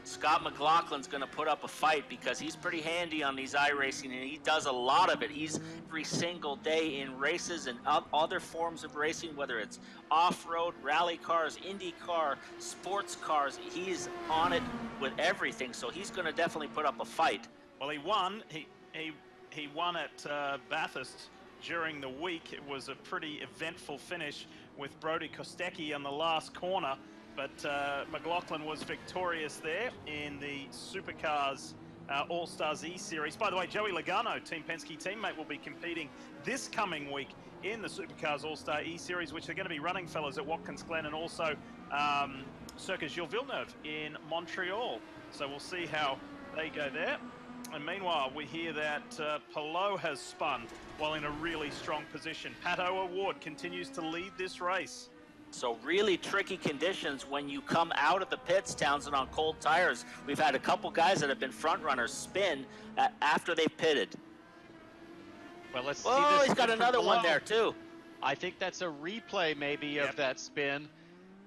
Scott McLaughlin's going to put up a fight because he's pretty handy on these iRacing, and he does a lot of it. He's every single day in races and other forms of racing, whether it's off-road, rally cars, IndyCar, sports cars. He's on it with everything, so he's going to definitely put up a fight. Well, he won. He won at Bathurst during the week. It was a pretty eventful finish with Brody Kostecki on the last corner. But McLaughlin was victorious there in the Supercars All-Stars E-Series. By the way, Joey Logano, Team Penske teammate, will be competing this coming week in the Supercars All-Star E-Series, which they're going to be running, fellas, at Watkins Glen and also Circuit Gilles Villeneuve in Montreal. So we'll see how they go there. And meanwhile, we hear that Palou has spun while in a really strong position. Pato O'Ward continues to lead this race. So really tricky conditions when you come out of the pits, Townsend, on cold tires. We've had a couple guys that have been front runners spin after they've pitted. Well, let's see Oh, this. he's got another one there too. I think that's a replay maybe of that spin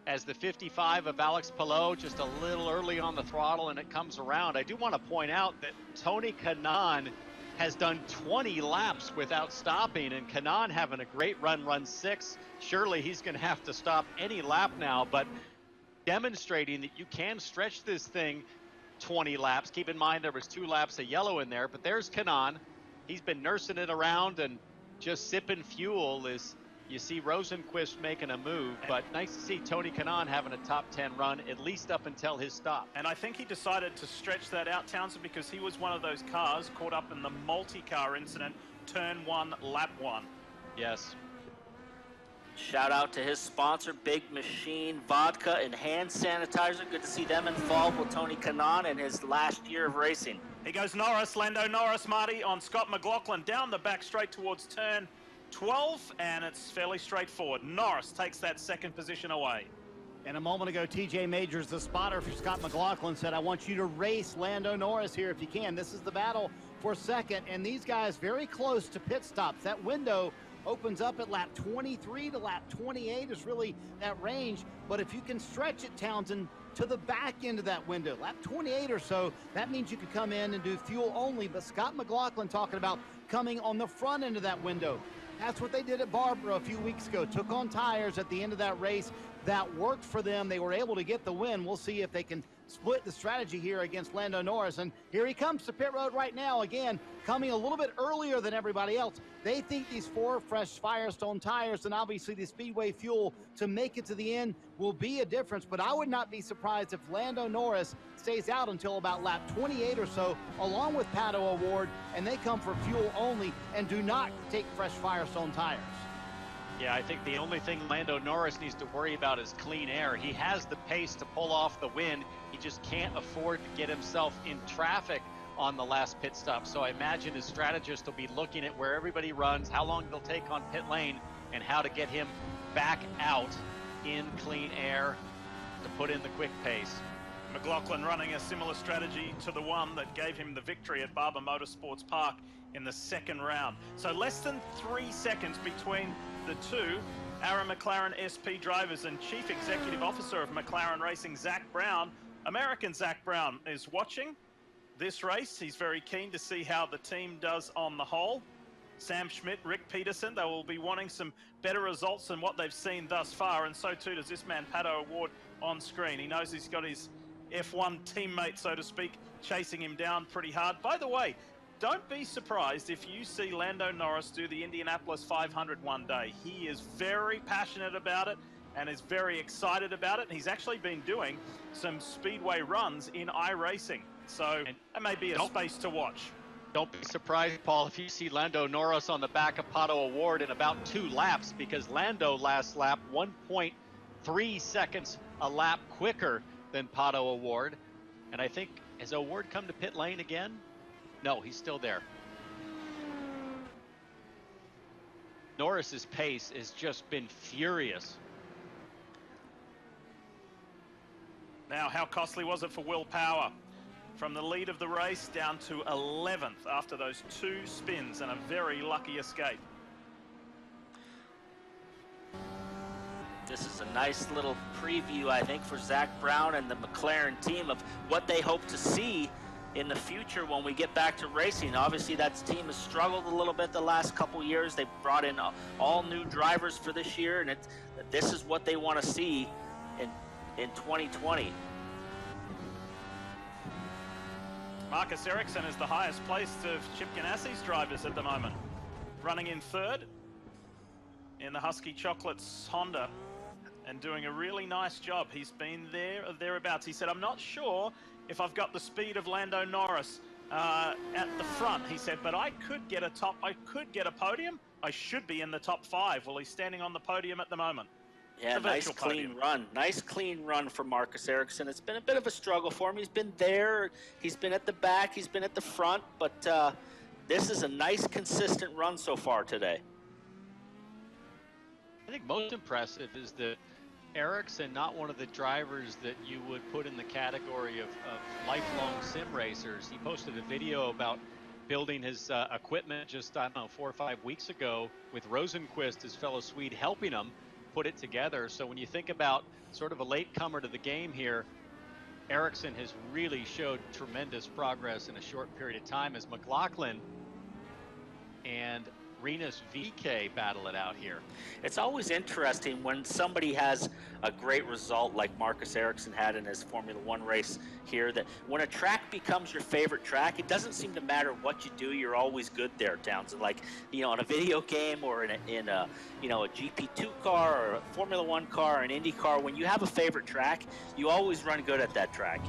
as the 55 of Alex Palou just a little early on the throttle and it comes around. I do want to point out that Tony Kanaan has done 20 laps without stopping, and Kanaan having a great run 6. Surely he's going to have to stop any lap now, but demonstrating that you can stretch this thing 20 laps. Keep in mind there was 2 laps of yellow in there, but there's Kanaan. He's been nursing it around and just sipping fuel as you see Rosenqvist making a move, but nice to see Tony Kanaan having a top 10 run, at least up until his stop. And I think he decided to stretch that out, Townsend, because he was one of those cars caught up in the multi-car incident, turn 1, lap 1. Yes. Shout out to his sponsor, Big Machine Vodka and Hand Sanitizer. Good to see them involved with Tony Kanaan in his last year of racing. Here goes Norris, Lando Norris, Marty, on Scott McLaughlin, down the back straight towards turn 12, and it's fairly straightforward. Norris takes that 2nd position away. And a moment ago, TJ Majors, the spotter for Scott McLaughlin, said, I want you to race Lando Norris here if you can. This is the battle for 2nd, and these guys very close to pit stops. That window opens up at lap 23 to lap 28 is really that range. But if you can stretch it, Townsend, to the back end of that window, lap 28 or so, that means you could come in and do fuel only. But Scott McLaughlin talking about coming on the front end of that window. That's what they did at Barbara a few weeks ago. Took on tires at the end of that race. That worked for them. They were able to get the win. We'll see if they can split the strategy here against Lando Norris. And here he comes to pit road right now. Again, coming a little bit earlier than everybody else. They think these 4 fresh Firestone tires and obviously the Speedway fuel to make it to the end will be a difference. But I would not be surprised if Lando Norris stays out until about lap 28 or so, along with Pato O'Ward, and they come for fuel only and do not take fresh Firestone tires. Yeah, I think the only thing Lando Norris needs to worry about is clean air. He has the pace to pull off the win. He just can't afford to get himself in traffic on the last pit stop. So I imagine his strategist will be looking at where everybody runs, how long they'll take on pit lane, and how to get him back out in clean air to put in the quick pace. McLaughlin running a similar strategy to the one that gave him the victory at Barber Motorsports Park in the 2nd round. So less than 3 seconds between the two. Aaron McLaren SP drivers and Chief Executive Officer of McLaren Racing, Zach Brown, American Zach Brown, is watching this race. He's very keen to see how the team does on the whole. Sam Schmidt, Rick Peterson, they will be wanting some better results than what they've seen thus far, and so too does this man, Pato O'Ward, on screen. He knows he's got his F1 teammate, so to speak, chasing him down pretty hard. By the way, don't be surprised if you see Lando Norris do the Indianapolis 500 one day. He is very passionate about it and is very excited about it. He's actually been doing some speedway runs in iRacing, so that may be a space to watch. Don't be surprised, Paul, if you see Lando Norris on the back of Pato O'Ward in about 2 laps, because Lando last lap 1.3 seconds a lap quicker than Pato O'Ward. And I think, has O'Ward come to pit lane again? No, he's still there. Norris's pace has just been furious. Now, how costly was it for Will Power? From the lead of the race down to 11th after those 2 spins and a very lucky escape. This is a nice little preview, I think, for Zach Brown and the McLaren team of what they hope to see in the future when we get back to racing. Obviously, that team has struggled a little bit the last couple years. They brought in all new drivers for this year, and this is what they want to see in 2020. Marcus Ericsson is the highest placed of Chip Ganassi's drivers at the moment, running in 3rd in the Husky Chocolates Honda and doing a really nice job. He's been there or thereabouts. He said, I'm not sure if I've got the speed of Lando Norris at the front, he said, but I could get a podium. I should be in the top 5. Well, he's standing on the podium at the moment. Yeah, nice clean run. Nice clean run for Marcus Ericsson. It's been a bit of a struggle for him. He's been there, he's been at the back, he's been at the front, but this is a nice consistent run so far today. I think most impressive is that Ericsson, not one of the drivers that you would put in the category of lifelong sim racers. He posted a video about building his equipment just, I don't know, 4 or 5 weeks ago with Rosenqvist, his fellow Swede, helping him put it together. So when you think about sort of a latecomer to the game here, Ericsson has really showed tremendous progress in a short period of time as McLaughlin and Rinus VK battle it out here. It's always interesting when somebody has a great result like Marcus Ericsson had in his Formula One race here, that when a track becomes your favorite track, it doesn't seem to matter what you do, you're always good there, Townsend. Like, you know, in a video game or in a you know, a GP2 car or a Formula One car or an Indy car, when you have a favorite track, you always run good at that track.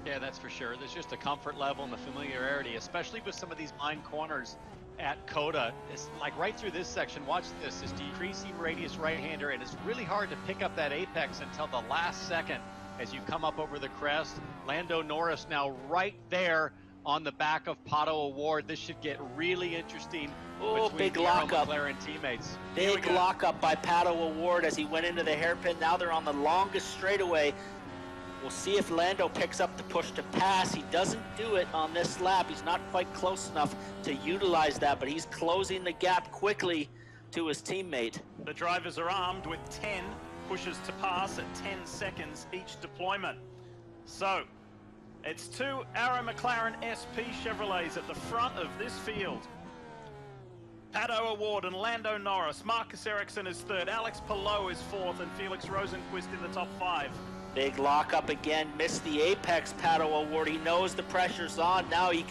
Yeah, that's for sure. There's just a comfort level and the familiarity, especially with some of these line corners at Coda. It's like right through this section. Watch this decreasing radius right-hander, and it's really hard to pick up that apex until the last second as you come up over the crest. Lando Norris now right there on the back of Pato O'Ward. This should get really interesting. Oh, big lockup. McLaren teammates. Big lockup by Pato O'Ward as he went into the hairpin. Now they're on the longest straightaway. We'll see if Lando picks up the push to pass. He doesn't do it on this lap. He's not quite close enough to utilize that, but he's closing the gap quickly to his teammate. The drivers are armed with 10 pushes to pass at 10 seconds each deployment. So it's 2 Arrow McLaren SP Chevrolets at the front of this field. Pato O'Ward and Lando Norris. Marcus Ericsson is 3rd. Alex Palou is 4th, and Felix Rosenqvist in the top 5. Big lockup again, missed the apex, Pato O'Ward. He knows the pressure's on. Now he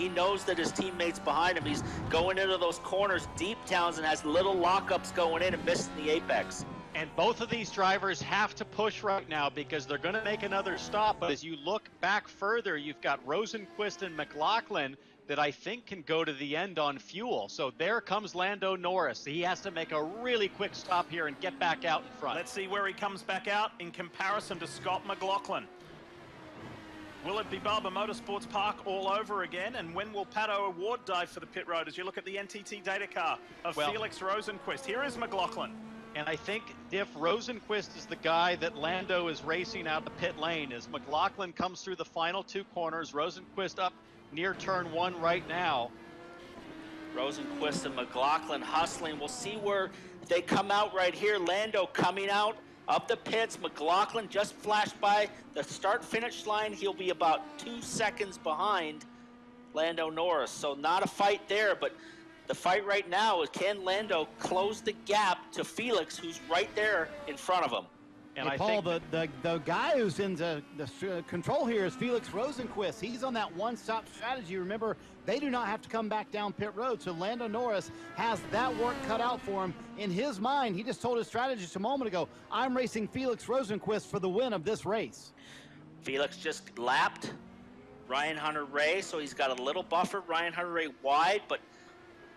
knows that his teammate's behind him. He's going into those corners deep, Townsend has little lockups going in and missing the apex. And both of these drivers have to push right now because they're going to make another stop. But as you look back further, you've got Rosenqvist and McLaughlin that I think can go to the end on fuel. So there comes Lando Norris. He has to make a really quick stop here and get back out in front. Let's see where he comes back out in comparison to Scott McLaughlin. Will it be Barber Motorsports Park all over again? And when will Pato O'Ward dive for the pit road as you look at the NTT data car of Felix Rosenqvist? Here is McLaughlin. And I think if Rosenqvist is the guy that Lando is racing out the pit lane, as McLaughlin comes through the final 2 corners, Rosenqvist up near turn 1 right now. Rosenqvist and McLaughlin hustling. We'll see where they come out right here. Lando coming out of the pits. McLaughlin just flashed by the start-finish line. He'll be about 2 seconds behind Lando Norris. So not a fight there, but the fight right now is, can Lando close the gap to Felix, who's right there in front of him? And hey, Paul, the guy who's in the control here is Felix Rosenqvist. He's on that one-stop strategy. Remember, they do not have to come back down pit road, so Lando Norris has that work cut out for him. In his mind, he just told his strategist a moment ago, I'm racing Felix Rosenqvist for the win of this race. Felix just lapped Ryan Hunter-Reay, so he's got a little buffer. Ryan Hunter-Reay wide, but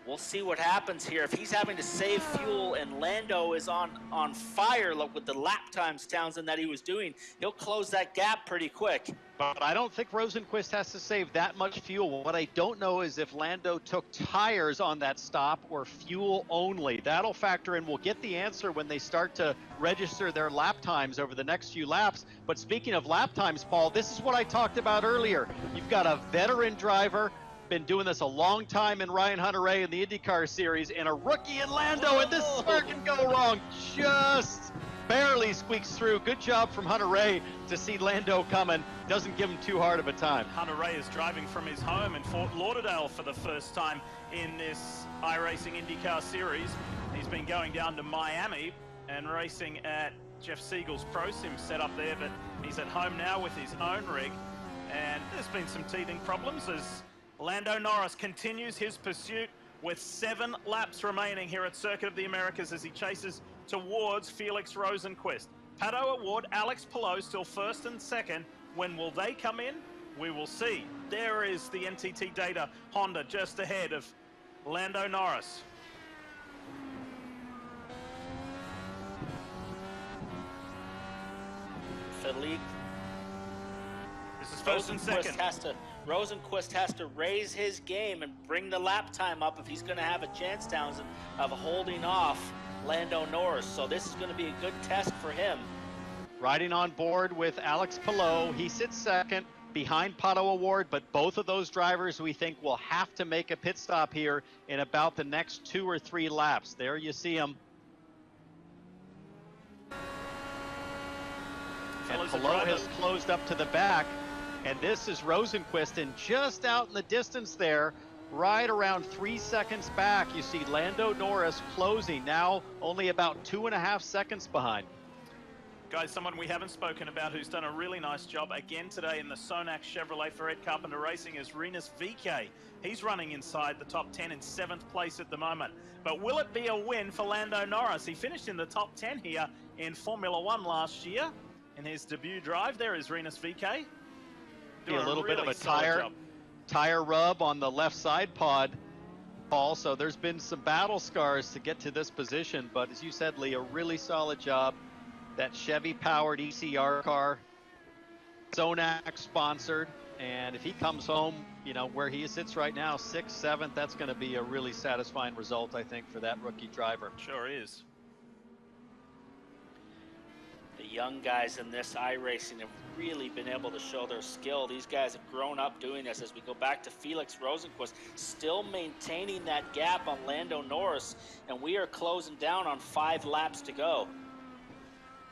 We'll see what happens here. If he's having to save fuel and Lando is on fire with the lap times, Townsend, that he was doing, he'll close that gap pretty quick. But I don't think Rosenqvist has to save that much fuel. What I don't know is if Lando took tires on that stop or fuel only. That'll factor in. We'll get the answer when they start to register their lap times over the next few laps. But speaking of lap times, Paul, this is what I talked about earlier. You've got a veteran driver, been doing this a long time in Ryan Hunter-Reay in the IndyCar Series, and a rookie in Lando, and this is where it can go wrong. Just barely squeaks through. Good job from Hunter-Reay to see Lando coming. Doesn't give him too hard of a time. Hunter-Reay is driving from his home in Fort Lauderdale for the first time in this iRacing IndyCar Series. He's been going down to Miami and racing at Jeff Siegel's Pro Sim setup there, but he's at home now with his own rig, and there's been some teething problems as Lando Norris continues his pursuit with 7 laps remaining here at Circuit of the Americas as he chases towards Felix Rosenqvist. Pato O'Ward, Alex Palou still first and second. When will they come in? We will see. There is the NTT Data Honda just ahead of Lando Norris. Philippe. This is first and second. Rosenqvist has to raise his game and bring the lap time up if he's going to have a chance, Townsend, of holding off Lando Norris. So this is going to be a good test for him. Riding on board with Alex Palou. He sits second behind Pato O'Ward, but both of those drivers we think will have to make a pit stop here in about the next 2 or 3 laps. There you see them. And Palou has closed up to the back. And this is Rosenqvist, and just out in the distance there, right around 3 seconds back, you see Lando Norris closing, now only about 2.5 seconds behind. Guys, someone we haven't spoken about who's done a really nice job again today in the Sonax Chevrolet for Ed Carpenter Racing is Rinus VeeKay. He's running inside the top 10 in 7th place at the moment. But will it be a win for Lando Norris? He finished in the top 10 here in Formula One last year in his debut drive. There is Rinus VeeKay. A little bit of a tire rub on the left side pod, Paul, so there's been some battle scars to get to this position, but as you said, Lee, a really solid job. That Chevy powered ECR car, Sonax sponsored, and if he comes home, you know, where he sits right now, 6th, 7th, that's going to be a really satisfying result, I think, for that rookie driver. Sure is. The young guys in this iRacing have really been able to show their skill. These guys have grown up doing this. As we go back to Felix Rosenqvist, still maintaining that gap on Lando Norris, and we are closing down on 5 laps to go.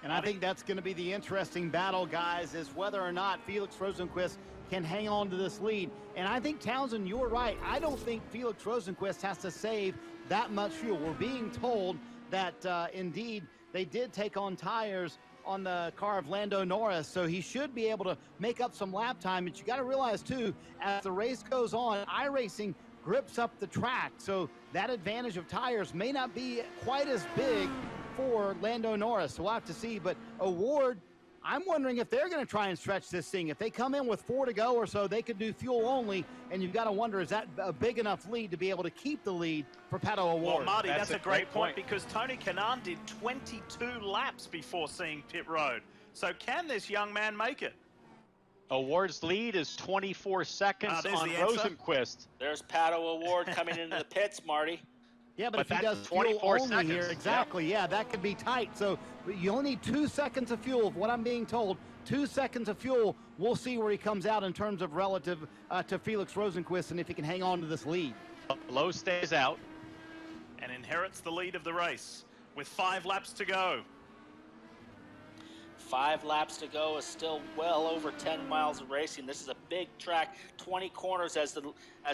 And I think that's going to be the interesting battle, guys, is whether or not Felix Rosenqvist can hang on to this lead. And I think, Townsend, you're right. I don't think Felix Rosenqvist has to save that much fuel. We're being told that indeed they did take on tires on the car of Lando Norris, so he should be able to make up some lap time. But you got to realize too, as the race goes on, iRacing grips up the track, so that advantage of tires may not be quite as big for Lando Norris. So we'll have to see. But O'Ward, I'm wondering if they're going to try and stretch this thing. If they come in with 4 to go or so, they could do fuel only, and you've got to wonder, is that a big enough lead to be able to keep the lead for Pato O'Ward? Well, Marty, that's a great point because Tony Kanaan did 22 laps before seeing pit road. So can this young man make it? O'Ward's lead is 24 seconds on Rosenqvist. There's Pato O'Ward coming into the pits, Marty. Yeah, but if he does fuel only here, exactly, yeah, that could be tight. So you only need 2 seconds of fuel, what I'm being told. 2 seconds of fuel. We'll see where he comes out in terms of relative to Felix Rosenqvist and if he can hang on to this lead. Low stays out. And inherits the lead of the race with 5 laps to go. 5 laps to go is still well over 10 miles of racing. This is a big track, 20 corners as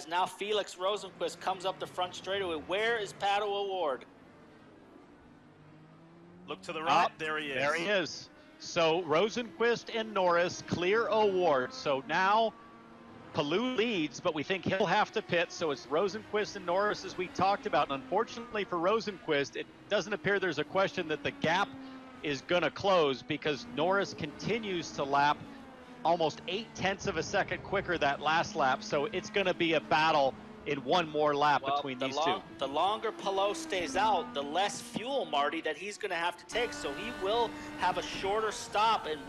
now Felix Rosenqvist comes up the front straightaway. Where is Pato O'Ward? Look to the right, there he is. There he is. So Rosenqvist and Norris clear O'Ward. So now Palou leads, but we think he'll have to pit. So it's Rosenqvist and Norris as we talked about. And unfortunately for Rosenqvist, it doesn't appear there's a question that the gap is going to close because Norris continues to lap almost 0.8 of a second quicker that last lap. So it's going to be a battle in one more lap Well, between these two. The longer Palou stays out, the less fuel, Marty, that he's going to have to take. So he will have a shorter stop, and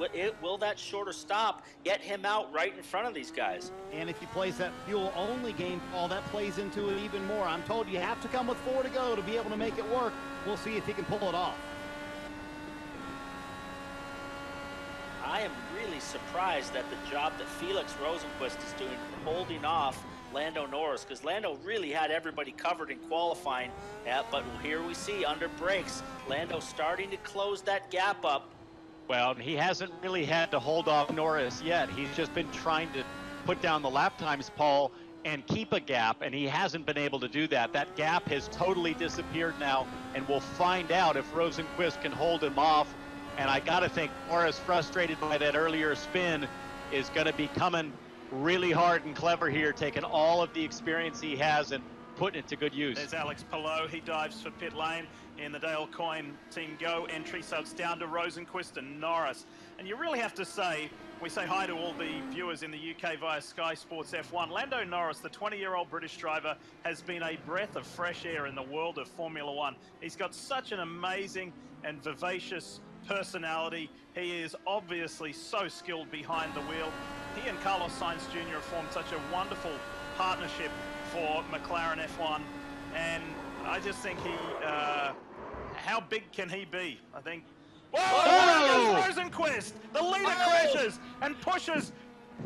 will that shorter stop get him out right in front of these guys? And if he plays that fuel-only game, Paul, that plays into it even more. I'm told you have to come with 4 to go to be able to make it work. We'll see if he can pull it off. I am really surprised at the job that Felix Rosenqvist is doing holding off Lando Norris, because Lando really had everybody covered in qualifying, but here we see under brakes, Lando starting to close that gap up. Well, he hasn't really had to hold off Norris yet. He's just been trying to put down the lap times, Paul, and keep a gap, and he hasn't been able to do that. That gap has totally disappeared now, and we'll find out if Rosenqvist can hold him off. And I got to think Norris, frustrated by that earlier spin, is going to be coming really hard and clever here, taking all of the experience he has and putting it to good use. There's Alex Palou. He dives for pit lane in the Dale Coyne Team Go entry, so it's down to Rosenqvist and Norris. And you really have to say, we say hi to all the viewers in the UK via Sky Sports F1. Lando Norris, the 20-year-old British driver, has been a breath of fresh air in the world of Formula One. He's got such an amazing and vivacious personality. He is obviously so skilled behind the wheel. He and Carlos Sainz Jr. have formed such a wonderful partnership for McLaren F1, and I just think how big can he be? I think. Whoa! Rosenqvist, the leader crashes and pushes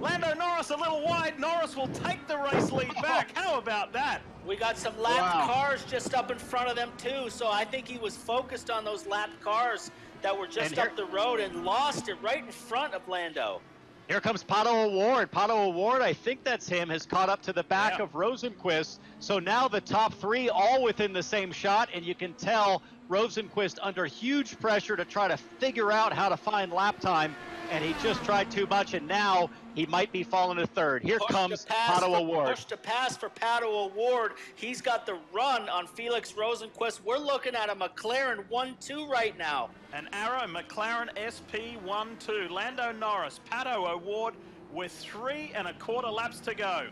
Lando Norris a little wide. Norris will take the race lead back. How about that? We got some lapped cars just up in front of them too, so I think he was focused on those lapped cars that were just up the road and lost it right in front of Lando. Here comes Pato O'Ward. Pato O'Ward, I think that's him, has caught up to the back of Rosenqvist. So now the top three all within the same shot, and you can tell Rosenqvist under huge pressure to try to figure out how to find lap time, and he just tried too much, and now he might be falling to third. Here comes Pato O'Ward. Push to pass for Pato O'Ward. He's got the run on Felix Rosenqvist. We're looking at a McLaren 1-2 right now. An Arrow McLaren SP 1-2. Lando Norris, Pato O'Ward with 3 1/4 laps to go.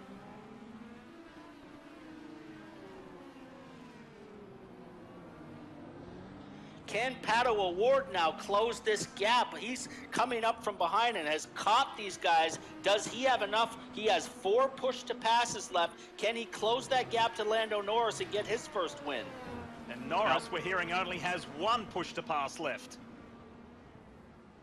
Can Pato O'Ward now close this gap? He's coming up from behind and has caught these guys. Does he have enough? He has 4 push-to-passes left. Can he close that gap to Lando Norris and get his first win? And Norris, we're hearing, only has 1 push-to-pass left.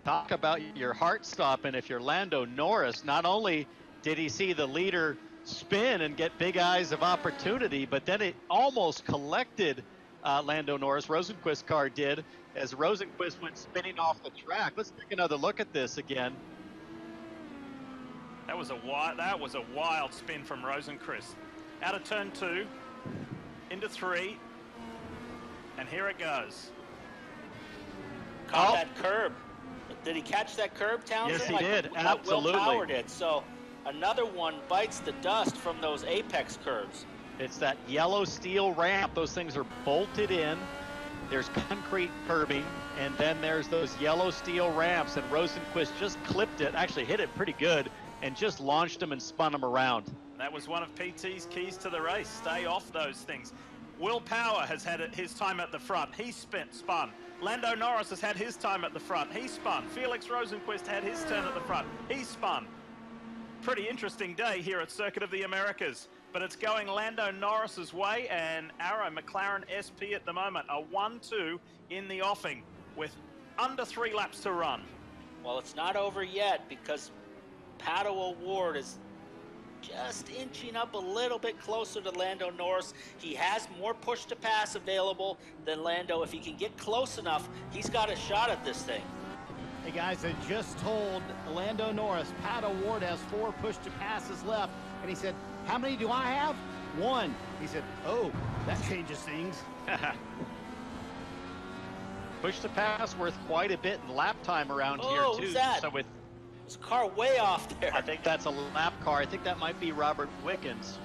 Talk about your heart stopping if you're Lando Norris. Not only did he see the leader spin and get big eyes of opportunity, but then it almost collected Lando Norris. Rosenqvist's car did, as Rosenqvist went spinning off the track. Let's take another look at this again. That was a wild spin from Rosenqvist. Out of turn 2, into 3, and here it goes. Caught that curb. Did he catch that curb, Townsend? Yes, he did. Absolutely. Will Power did. So another one bites the dust from those apex curves. It's that yellow steel ramp. Those things are bolted in. There's concrete curbing, and then there's those yellow steel ramps, and Rosenqvist just clipped it, actually hit it pretty good, and just launched him and spun him around. That was one of PT's keys to the race. Stay off those things. Will Power has had his time at the front. He spun. Lando Norris has had his time at the front. He spun. Felix Rosenqvist had his turn at the front. He spun. Pretty interesting day here at Circuit of the Americas. But it's going Lando Norris's way, and Arrow McLaren SP at the moment, a 1-2 in the offing with under 3 laps to run. Well, it's not over yet because Pato O'Ward is just inching up a little bit closer to Lando Norris. He has more push to pass available than Lando. If he can get close enough, he's got a shot at this thing. Hey guys, I just told Lando Norris, Pato O'Ward has 4 push to passes left, and he said, how many do I have? 1. He said, oh, that changes things. Push to pass worth quite a bit in lap time around here too. Who's that? So with His car way off there. I think that's a lap car. I think that might be Robert Wickens.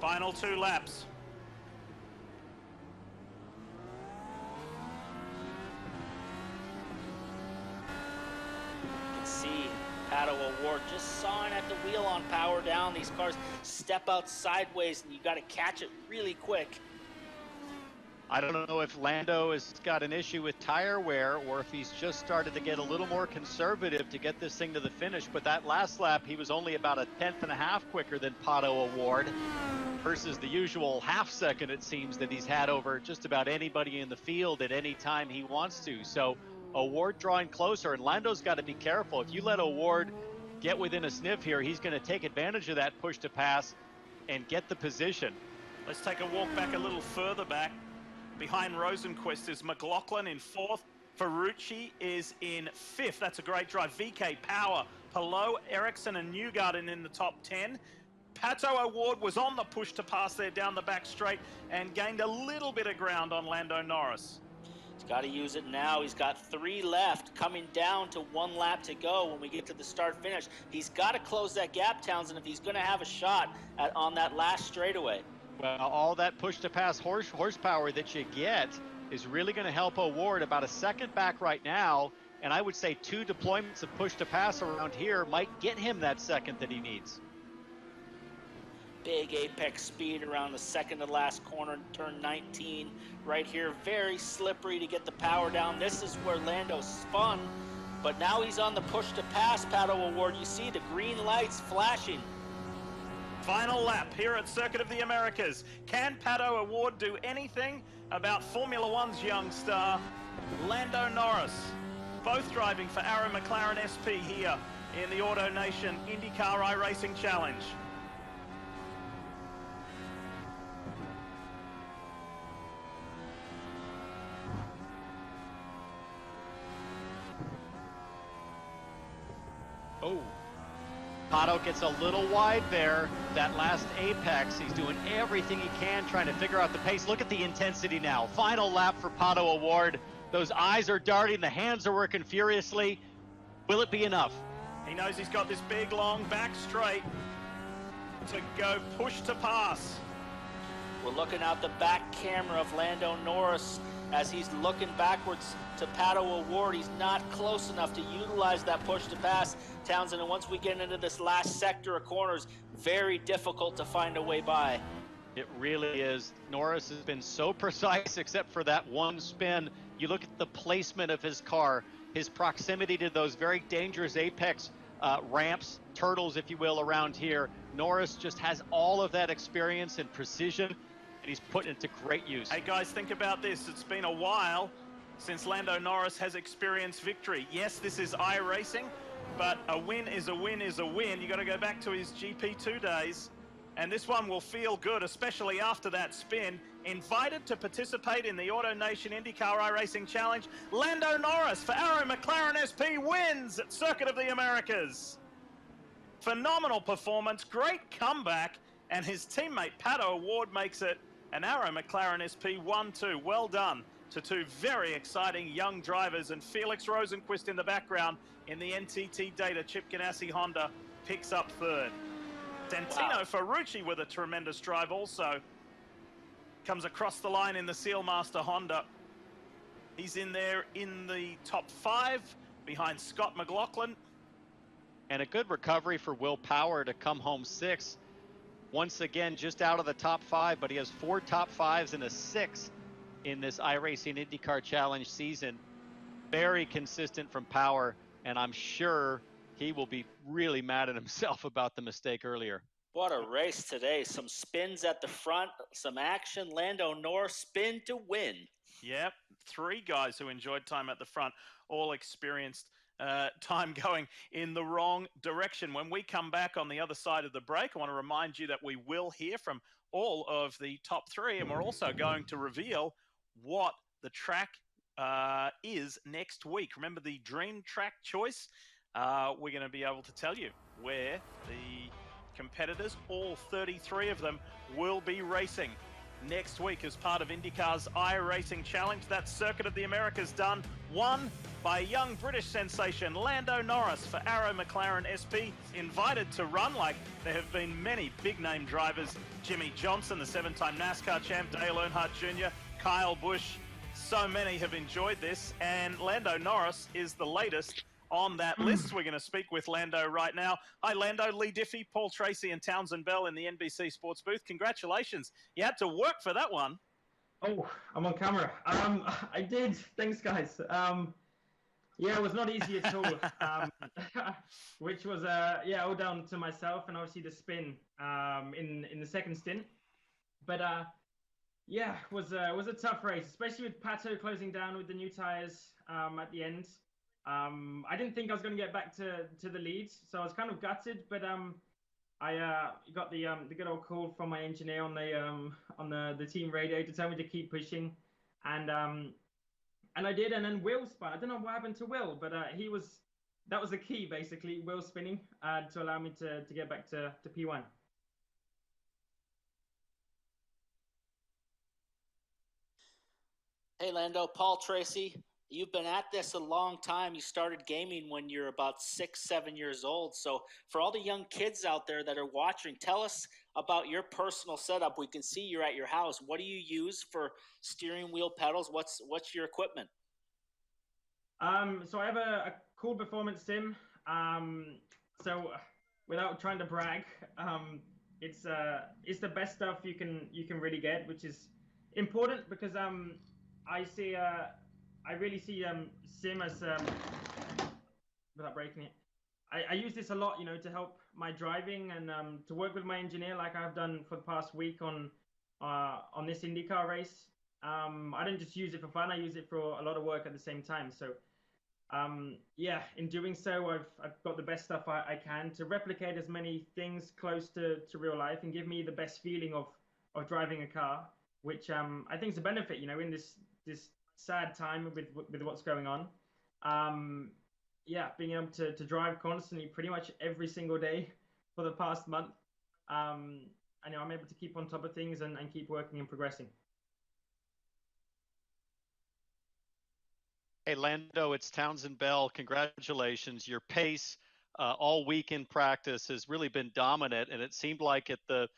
Final 2 laps. Pato O'Ward, just sawing at the wheel on power down. These cars step out sideways, and you got to catch it really quick. I don't know if Lando has got an issue with tire wear or if he's just started to get a little more conservative to get this thing to the finish. But that last lap, he was only about a 1/10.5 quicker than Pato O'Ward versus the usual half second, it seems, that he's had over just about anybody in the field at any time he wants to. So O'Ward drawing closer, and Lando's got to be careful. If you let O'Ward get within a sniff here, he's going to take advantage of that push to pass and get the position. Let's take a walk back a little further back. Behind Rosenquist is McLaughlin in 4th. Ferrucci is in 5th. That's a great drive. VK Power, Palou, Ericsson, and Newgarden in the top 10. Pato O'Ward was on the push to pass there down the back straight and gained a little bit of ground on Lando Norris. He's got to use it now. He's got 3 left, coming down to 1 lap to go when we get to the start-finish. He's got to close that gap, Townsend, if he's going to have a shot on that last straightaway. Well, all that push-to-pass horsepower that you get is really going to help O'Ward. About a second back right now, and I would say 2 deployments of push-to-pass around here might get him that second that he needs. Big apex speed around the second to last corner, turn 19 right here. Very slippery to get the power down. This is where Lando spun, but now he's on the push-to-pass, Pato O'Ward. You see the green lights flashing. Final lap here at Circuit of the Americas. Can Pato O'Ward do anything about Formula One's young star, Lando Norris? Both driving for Arrow McLaren SP here in the Auto Nation IndyCar iRacing Challenge. Oh, Pato gets a little wide there. That last apex, he's doing everything he can trying to figure out the pace. Look at the intensity now. Final lap for Pato O'Ward. Those eyes are darting, the hands are working furiously. Will it be enough? He knows he's got this big, long back straight to go push to pass. We're looking out the back camera of Lando Norris as he's looking backwards to Pato O'Ward. He's not close enough to utilize that push to pass, Townsend, and once we get into this last sector of corners, very difficult to find a way by. It really is. Norris has been so precise except for that one spin. You look at the placement of his car, his proximity to those very dangerous apex ramps, turtles, if you will, around here. Norris just has all of that experience and precision, and he's put it to great use. Hey guys, think about this. It's been a while since Lando Norris has experienced victory. Yes, this is iRacing, but a win is a win is a win. You got to go back to his GP2 days, and this one will feel good, especially after that spin. Invited to participate in the Auto Nation IndyCar iRacing Challenge, Lando Norris for Arrow McLaren SP wins at Circuit of the Americas. Phenomenal performance, great comeback, and his teammate Pato O'Ward makes it an Arrow McLaren SP 1-2. Well done to 2 very exciting young drivers, and Felix Rosenquist in the background in the NTT Data Chip Ganassi Honda picks up 3rd. Santino Ferrucci with a tremendous drive also comes across the line in the Sealmaster Honda. He's in there in the top 5 behind Scott McLaughlin. And a good recovery for Will Power to come home 6th. Once again, just out of the top 5, but he has 4 top 5s and a 6th in this iRacing IndyCar Challenge season. Very consistent from Power, and I'm sure he will be really mad at himself about the mistake earlier. What a race today. Some spins at the front, some action. Lando Norris spin to win. Yep, 3 guys who enjoyed time at the front, all experienced time going in the wrong direction. When we come back on the other side of the break, I want to remind you that we will hear from all of the top 3, and we're also going to reveal what the track is next week. Remember the dream track choice? We're going to be able to tell you where the competitors, all 33 of them, will be racing next week as part of IndyCar's iRacing Challenge. That Circuit of the Americas done, won by young British sensation Lando Norris for Arrow McLaren SP, invited to run like there have been many big-name drivers. Jimmy Johnson, the 7-time NASCAR champ, Dale Earnhardt Jr., Kyle Busch. So many have enjoyed this, and Lando Norris is the latest on that list. We're going to speak with Lando right now. Hi, Lando. Lee Diffie, Paul Tracy, and Townsend Bell in the NBC Sports booth. Congratulations. You had to work for that one. Oh, I'm on camera. I did. Thanks, guys. Yeah, it was not easy at all. Which was all down to myself and obviously the spin in the second stint. But yeah, it was a tough race, especially with Pato closing down with the new tires at the end. I didn't think I was going to get back to the lead, so I was kind of gutted. But I got the good old call from my engineer on the team radio to tell me to keep pushing, and I did. And then Will spun. I don't know what happened to Will, but that was the key basically. Will spinning to allow me to get back to P1. Hey, Lando, Paul Tracy, you've been at this a long time. You started gaming when you're about 6-7 years old. So for all the young kids out there that are watching, tell us about your personal setup. We can see you're at your house. What do you use for steering wheel pedals? What's your equipment? So I have a cool performance sim. So without trying to brag, it's the best stuff you can really get, which is important because I really see sim as without breaking it. I use this a lot, to help my driving and to work with my engineer, like I've done for the past week on this IndyCar race. I don't just use it for fun; I use it for a lot of work at the same time. So, yeah, in doing so, I've got the best stuff I can to replicate as many things close to real life and give me the best feeling of driving a car, which I think is a benefit, in this sad time with what's going on. Yeah, being able to drive constantly pretty much every single day for the past month. I'm able to keep on top of things and keep working and progressing. Hey, Lando, it's Townsend Bell. Congratulations. Your pace all week in practice has really been dominant, and it seemed like at the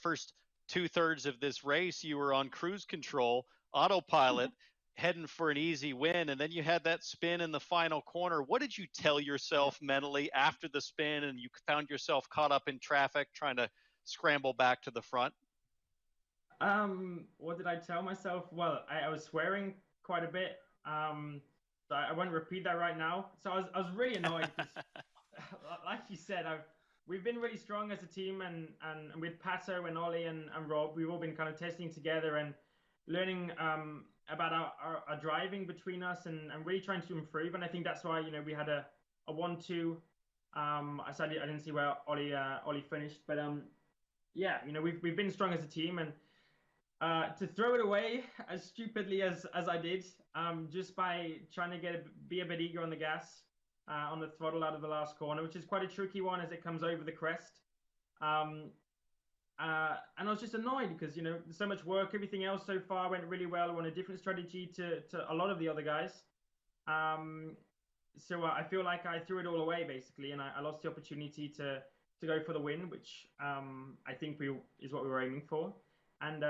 first 2/3 of this race, you were on cruise control, autopilot, heading for an easy win, and then you had that spin in the final corner. What did you tell yourself mentally after the spin and you found yourself caught up in traffic trying to scramble back to the front? What did I tell myself? Well, I was swearing quite a bit. So I won't repeat that right now. So I was really annoyed because, like you said, we've been really strong as a team, and with Pato and Ollie and Rob, we've all been kind of testing together and learning about our driving between us and really trying to improve. And I think that's why we had a 1-2. Sadly, I didn't see where Ollie finished, but yeah, we've been strong as a team, and to throw it away as stupidly as I did, just by trying to be a bit eager on the gas, on the throttle out of the last corner, which is quite a tricky one as it comes over the crest. And I was just annoyed because, there's so much work. Everything else so far went really well. I want a different strategy to a lot of the other guys. So I feel like I threw it all away, basically, and I lost the opportunity to go for the win, which I think is what we were aiming for. And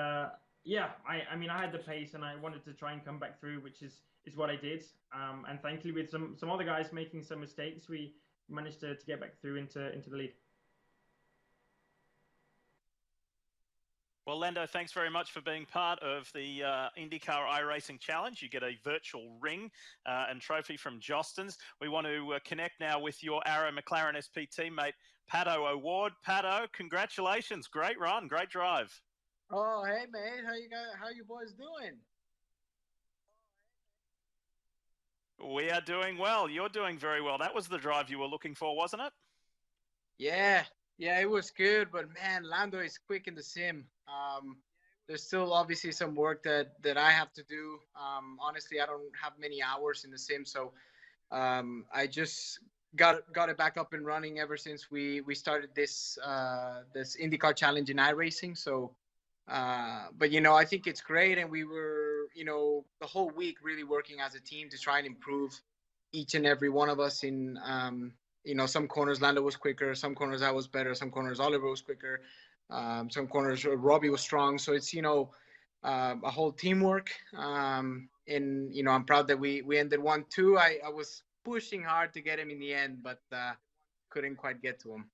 yeah, I had the pace, and I wanted to try and come back through, which is what I did. And thankfully, with some other guys making some mistakes, we managed to get back through into the lead. Well, Lando, thanks very much for being part of the IndyCar iRacing Challenge. You get a virtual ring and trophy from Jostens. We want to connect now with your Arrow McLaren SP teammate, Pato O'Ward. Pato, congratulations. Great run, great drive. Oh, hey, mate. How you boys doing? We are doing well. You're doing very well. That was the drive you were looking for, wasn't it? Yeah, it was good, but man, Lando is quick in the sim. There's still obviously some work that I have to do. Honestly, I don't have many hours in the sim, so I just got it back up and running ever since we started this IndyCar challenge in iRacing. So, but I think it's great, and we were the whole week really working as a team to try and improve each and every one of us in some corners Lando was quicker, some corners I was better, some corners Oliver was quicker, some corners Robbie was strong. So it's a whole teamwork, and I'm proud that we ended 1-2. I was pushing hard to get him in the end, but couldn't quite get to him.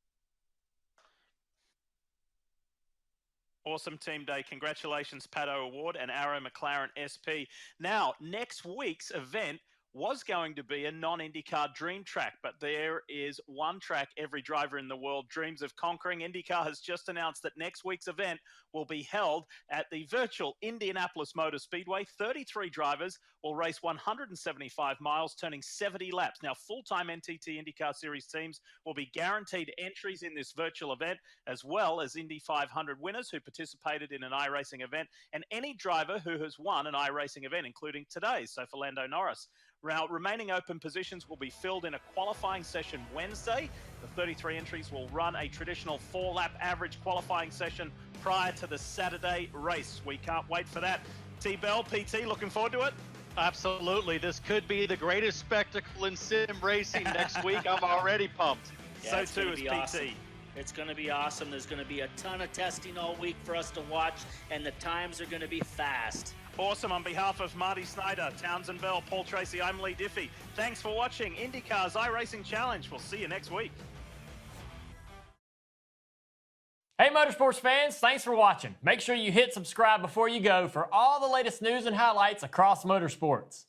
Awesome team day. Congratulations, Pato Award and Arrow McLaren SP. Now, next week's event was going to be a non-IndyCar dream track, but there is one track every driver in the world dreams of conquering. IndyCar has just announced that next week's event will be held at the virtual Indianapolis Motor Speedway. 33 drivers will race 175 miles, turning 70 laps. Now, full-time NTT IndyCar Series teams will be guaranteed entries in this virtual event, as well as Indy 500 winners who participated in an iRacing event, and any driver who has won an iRacing event, including today's, so for Lando Norris. Now, remaining open positions will be filled in a qualifying session Wednesday. The 33 entries will run a traditional 4-lap average qualifying session prior to the Saturday race. We can't wait for that. T-Bell, PT, looking forward to it? Absolutely. This could be the greatest spectacle in sim racing next week. I'm already pumped. Yeah, so too is PT. Awesome. It's going to be awesome. There's going to be a ton of testing all week for us to watch, and the times are going to be fast. Awesome. On behalf of Marty Snyder, Townsend Bell, Paul Tracy, I'm Lee Diffie. Thanks for watching IndyCar's iRacing Challenge. We'll see you next week. Hey Motorsports fans, thanks for watching. Make sure you hit subscribe before you go for all the latest news and highlights across motorsports.